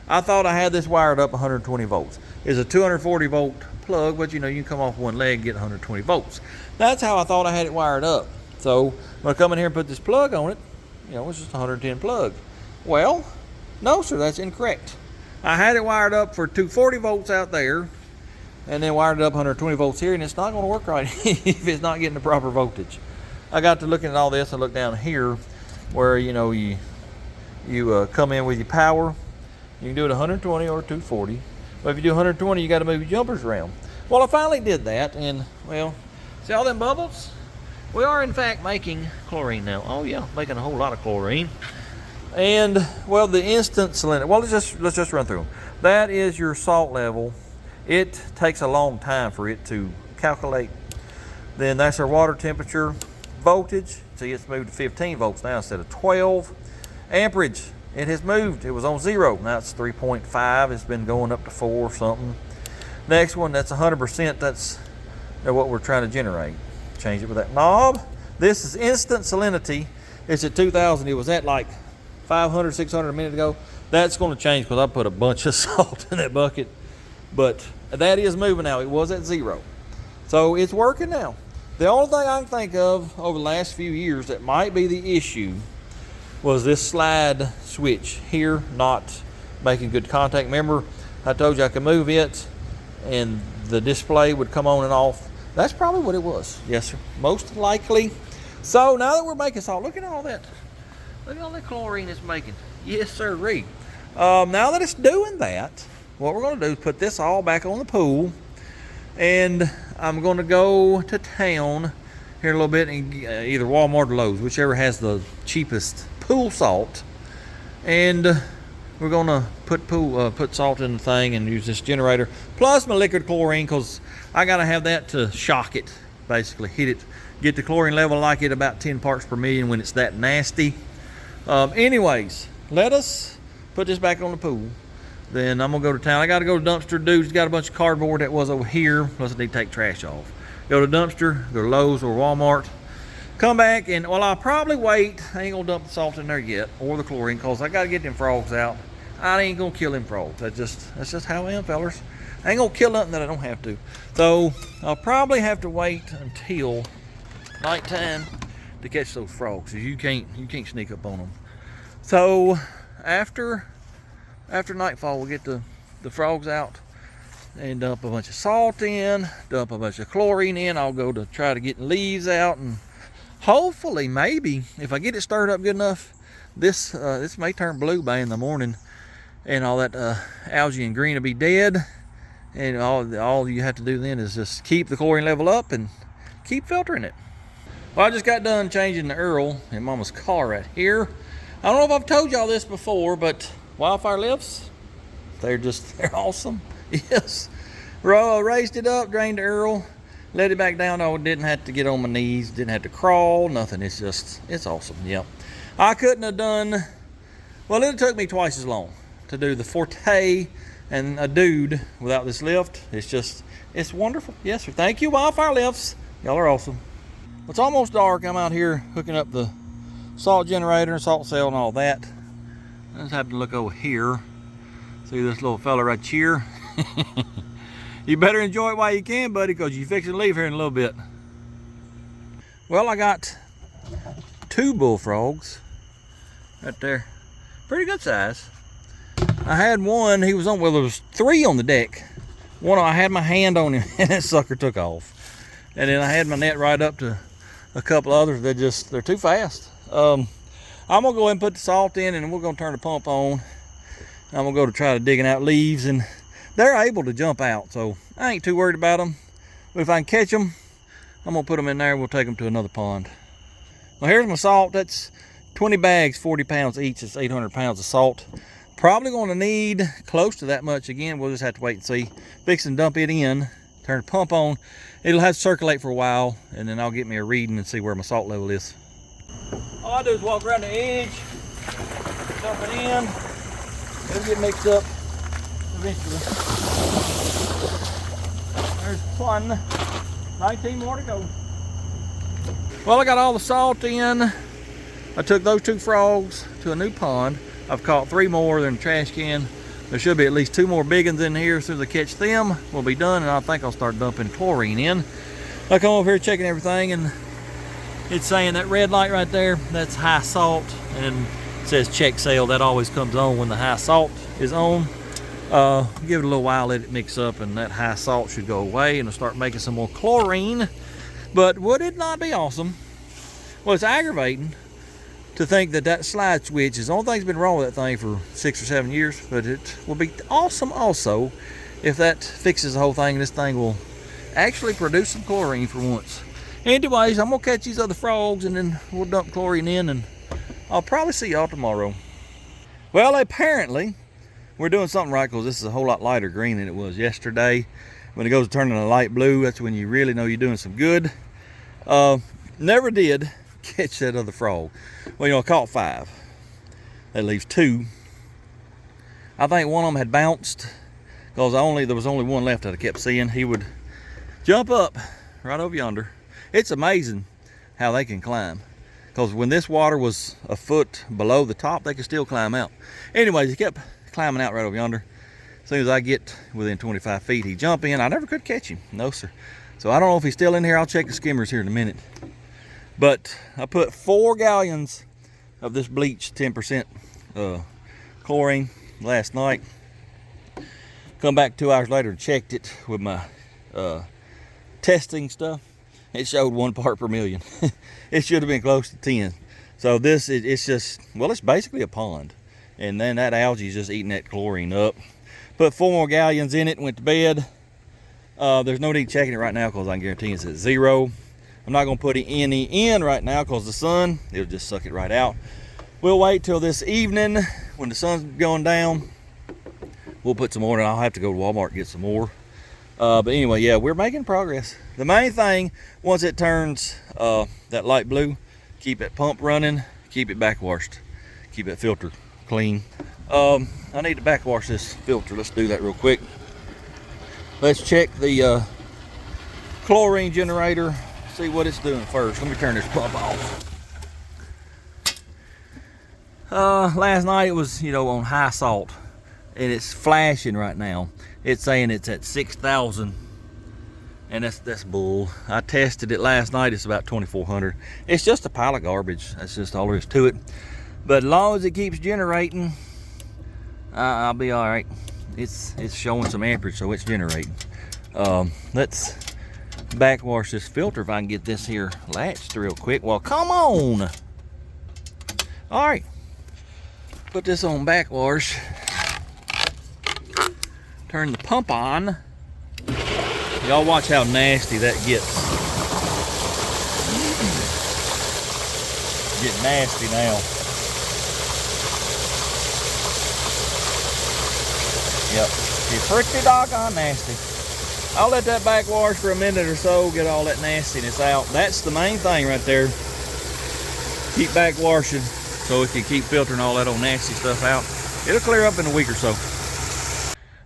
I thought I had this wired up 120 volts. It's a 240 volt plug, but you know, you can come off one leg and get 120 volts. That's how I thought I had it wired up. So when I come in here and put this plug on it, you know, it's just a 110 plug. Well, no, sir, that's incorrect. I had it wired up for 240 volts out there, and then wired it up 120 volts here, and it's not going to work right if it's not getting the proper voltage. I got to looking at all this. I look down here where, you know, you come in with your power. You can do it 120 or 240. But if you do 120, you got to move your jumpers around. Well, I finally did that, and well, see all them bubbles? We are in fact making chlorine now. Oh yeah, making a whole lot of chlorine. And well, the instant salinity. Well, let's just run through them. That is your salt level. It takes a long time for it to calculate. Then that's our water temperature, voltage. See, it's moved to 15 volts now instead of 12. Amperage. It has moved. It was on 0. Now it's 3.5. It's been going up to 4 or something. Next one, that's 100%. That's what we're trying to generate. Change it with that knob. This is instant salinity. It's at 2,000. It was at like 500, 600 a minute ago. That's going to change because I put a bunch of salt in that bucket. But that is moving now. It was at 0. So it's working now. The only thing I can think of over the last few years that might be the issue was this slide switch here not making good contact. Remember, I told you I could move it and the display would come on and off. That's probably what it was. Yes, sir. Most likely. So now that we're making salt, look at all that. Look at all that chlorine it's making. Yes, sir. Now that it's doing that, what we're going to do is put this all back on the pool, and I'm going to go to town here in a little bit and either Walmart or Lowe's, whichever has the cheapest pool salt, and we're gonna put salt in the thing and use this generator plus my liquid chlorine, because I gotta have that to shock it, basically hit it, get the chlorine level like it about 10 parts per million when it's that nasty. Anyways, let us put this back on the pool. Then I'm gonna go to town. I gotta go to dumpster. Dude's got a bunch of cardboard that was over here, plus I need to take trash off. Go to dumpster, go to Lowe's or Walmart. Come back, and well, I'll probably wait. I ain't gonna dump the salt in there yet, or the chlorine, because I gotta get them frogs out. I ain't gonna kill them frogs. That's just how I am, fellers. I ain't gonna kill nothing that I don't have to. So I'll probably have to wait until nighttime to catch those frogs. You can't sneak up on them. So after nightfall, we'll get the frogs out and dump a bunch of salt in, dump a bunch of chlorine in. I'll go to try to get leaves out, and hopefully, maybe, if I get it stirred up good enough, this may turn blue by in the morning, and all that algae and green will be dead, and all you have to do then is just keep the chlorine level up and keep filtering it. Well, I just got done changing the Earl in Mama's car right here. I don't know if I've told y'all this before, but wildfire lifts, they're awesome. Yes. Raised it up, drained the Earl, let it back down. I didn't have to get on my knees, didn't have to crawl, nothing. It's awesome. Yep. I couldn't have done, well, it took me twice as long to do the Forte and a Dude without this lift. It's wonderful. Yes, sir. Thank you, wildfire lifts. Y'all are awesome. It's almost dark. I'm out here hooking up the salt generator and salt cell and all that. I just have to look over here. See this little fella right here? You better enjoy it while you can, buddy, because you're fixing to leave here in a little bit. Well, I got 2 bullfrogs right there. Pretty good size. I had one, he was on, well, there was 3 on the deck. One, I had my hand on him and that sucker took off. And then I had my net right up to a couple others. They're too fast. I'm gonna go ahead and put the salt in, and we're gonna turn the pump on. I'm gonna go to try to digging out leaves, and they're able to jump out, so I ain't too worried about them. But if I can catch them, I'm gonna put them in there and we'll take them to another pond. Well, here's my salt. That's 20 bags, 40 pounds each. It's 800 pounds of salt. Probably gonna need close to that much again. We'll just have to wait and see. Fix and dump it in turn the pump on. It'll have to circulate for a while, and then I'll get me a reading and see where my salt level is. All I do is walk around the edge, dump it in. It'll get mixed up eventually. There's one. 19 more to go. Well, I got all the salt in. I took those 2 frogs to a new pond. I've caught 3 more. They're in the trash can. There should be at least 2 more big ones in here. As soon as I catch them, we'll be done, and I think I'll start dumping chlorine in. I come over here checking everything, and it's saying that red light right there, that's high salt, and it says check sale. That always comes on when the high salt is on. Give it a little while, let it mix up, and that high salt should go away, and I'll start making some more chlorine. But would it not be awesome? Well, it's aggravating to think that that slide switch is the only thing that's been wrong with that thing for 6 or 7 years, but it will be awesome also if that fixes the whole thing, and this thing will actually produce some chlorine for once. Anyways, I'm gonna catch these other frogs, and then we'll dump chlorine in, and I'll probably see y'all tomorrow. Well, apparently we're doing something right, because this is a whole lot lighter green than it was yesterday. When it goes to turning a light blue, that's when you really know you're doing some good. Never did catch that other frog. Well, you know, I caught 5. That leaves 2. I think one of them had bounced, because there was only one left that I kept seeing. He would jump up right over yonder. It's amazing how they can climb, because when this water was a foot below the top, they could still climb out. Anyways, he kept climbing out right over yonder. As soon as I get within 25 feet, he'd jump in. I never could catch him. No, sir. So I don't know if he's still in here. I'll check the skimmers here in a minute. But I put 4 gallons of this bleach 10% chlorine last night. Come back 2 hours later and checked it with my testing stuff. It showed 1 part per million. It should have been close to 10. So this, it's just, well, it's basically a pond. And then that algae is just eating that chlorine up. Put 4 more gallons in it and went to bed. There's no need checking it right now, because I can guarantee it's at 0. I'm not going to put any in right now, because the sun, it'll just suck it right out. We'll wait till this evening when the sun's going down. We'll put some more, and I'll have to go to Walmart and get some more. But anyway, yeah, we're making progress. The main thing, once it turns that light blue, keep that pump running, keep it backwashed, keep that filter clean. I need to backwash this filter. Let's do that real quick. Let's check the chlorine generator, see what it's doing first. Let me turn this pump off. Last night it was, you know, on high salt, and it's flashing right now. It's saying it's at 6,000, and that's bull. I tested it last night. It's about 2,400. It's just a pile of garbage. That's just all there is to it. But as long as it keeps generating, I'll be all right. It's showing some amperage, so it's generating. Let's backwash this filter if I can get this here latched real quick. Well, come on. All right, put this on backwash. Turn the pump on. Y'all watch how nasty that gets. Get nasty now. Yep, it's pretty doggone nasty. I'll let that backwash for a minute or so, get all that nastiness out. That's the main thing right there. Keep backwashing so it can keep filtering all that old nasty stuff out. It'll clear up in a week or so.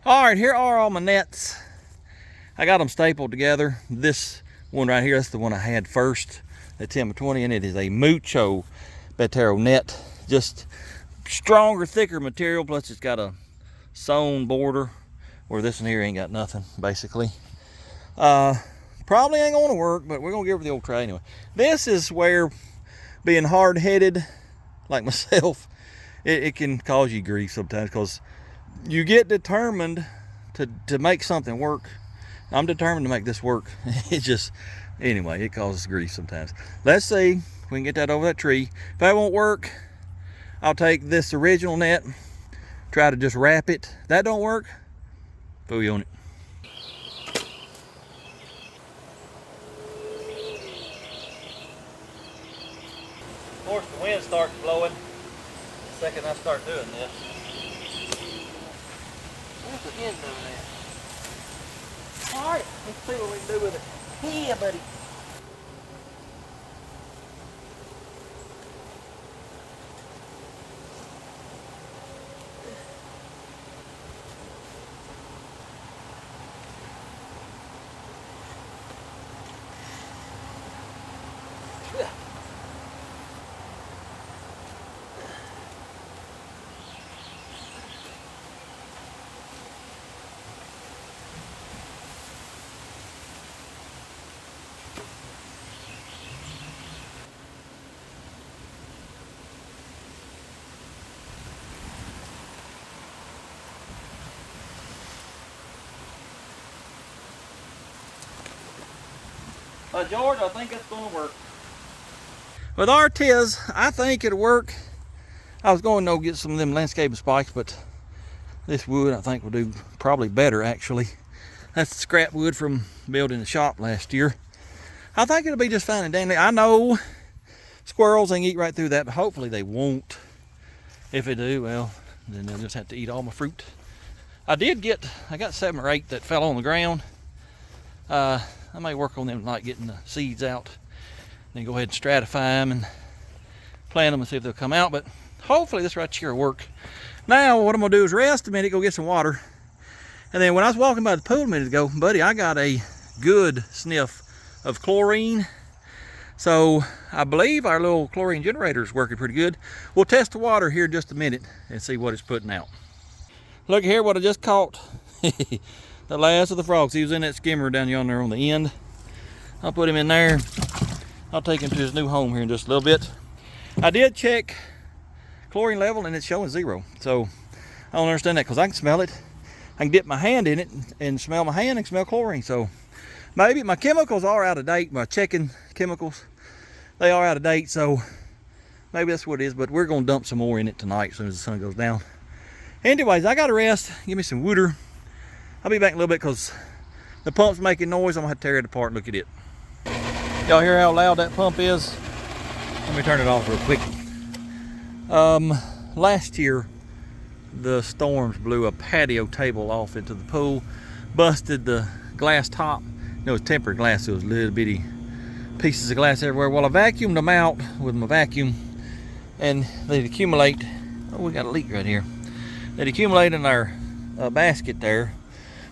All right, here are all my nets. I got them stapled together. This one right here, that's the one I had first, the 10x20, and it is a Mucho Betero net. Just stronger, thicker material, plus it's got a sewn border, where this one here ain't got nothing, basically. Probably ain't gonna work, but we're gonna give it the old try anyway. This is where being hard-headed, like myself, it can cause you grief sometimes, because you get determined to make something work. I'm determined to make this work. It just, anyway, it causes grief sometimes. Let's see if we can get that over that tree. If that won't work, I'll take this original net, try to just wrap it. If that don't work, fool you on it. Of course, the wind starts blowing the second I start doing this. Where's the end of that? All right, let's see what we can do with it. Yeah, buddy. George, I think it's gonna work. With our tiz, I think it'll work. I was going to go get some of them landscaping spikes, but this wood I think will do probably better actually. That's the scrap wood from building the shop last year. I think it'll be just fine and dandy. I know squirrels, they can eat right through that, but hopefully they won't. If they do, well, then they'll just have to eat all my fruit. I got 7 or 8 that fell on the ground. I may work on them tonight, getting the seeds out. Then go ahead and stratify them and plant them and see if they'll come out. But hopefully this right here will work. Now what I'm gonna do is rest a minute, go get some water. And then when I was walking by the pool a minute ago, buddy, I got a good sniff of chlorine. So I believe our little chlorine generator is working pretty good. We'll test the water here in just a minute and see what it's putting out. Look here what I just caught. The last of the frogs. He was in that skimmer down yonder on the end. I'll put him in there. I'll take him to his new home here in just a little bit. I did check chlorine level and it's showing 0. So I don't understand that because I can smell it. I can dip my hand in it and smell my hand and smell chlorine. So maybe my chemicals are out of date. My checking chemicals, they are out of date. So maybe that's what it is, but we're gonna dump some more in it tonight as soon as the sun goes down. Anyways, I gotta rest. Give me some water. I'll be back in a little bit because the pump's making noise. I'm gonna have to tear it apart and look at it. Y'all hear how loud that pump is? Let me turn it off real quick. Last year, the storms blew a patio table off into the pool, busted the glass top. It was tempered glass, so it was little bitty pieces of glass everywhere. Well, I vacuumed them out with my vacuum and they'd accumulate. Oh, we got a leak right here. They'd accumulate in our basket there.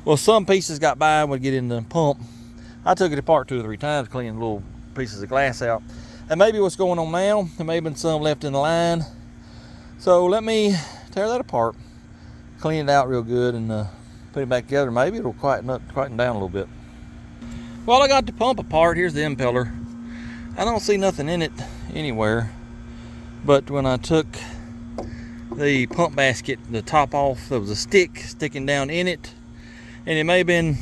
Well, some pieces got by and would get in the pump. I took it apart 2 or 3 times, cleaning little pieces of glass out. And maybe what's going on now, there may have been some left in the line. So let me tear that apart, clean it out real good, and put it back together. Maybe it'll quieten down a little bit. Well, I got the pump apart. Here's the impeller. I don't see nothing in it anywhere. But when I took the pump basket, the top off, there was a stick sticking down in it. And it may have been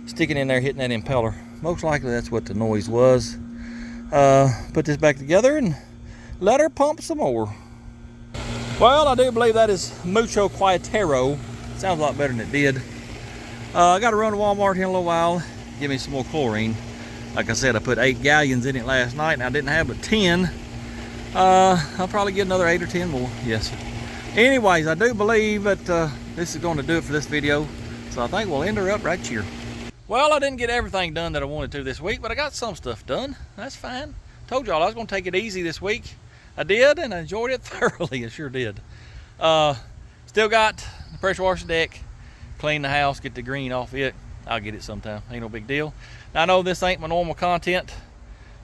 sticking in there, hitting that impeller. Most likely that's what the noise was. Put this back together and let her pump some more. Well, I do believe that is mucho quietero. Sounds a lot better than it did. I got to run to Walmart here in a little while. Give me some more chlorine. Like I said, I put 8 gallons in it last night and I didn't have but 10. I'll probably get another 8 or 10 more. Yes. Anyways, I do believe that this is going to do it for this video. So I think we'll end her up right here. Well, I didn't get everything done that I wanted to this week, but I got some stuff done. That's fine. Told y'all I was going to take it easy this week. I did, and I enjoyed it thoroughly. I sure did. Still got the pressure washer deck. Clean the house, get the green off it. I'll get it sometime. Ain't no big deal. Now, I know this ain't my normal content.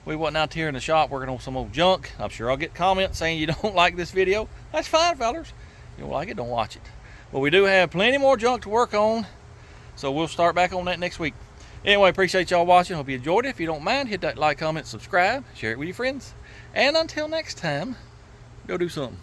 We wasn't out here in the shop working on some old junk. I'm sure I'll get comments saying you don't like this video. That's fine, fellas. You don't like it, don't watch it. But we do have plenty more junk to work on. So we'll start back on that next week. Anyway, appreciate y'all watching. Hope you enjoyed it. If you don't mind, hit that like, comment, subscribe, share it with your friends. And until next time, go do something.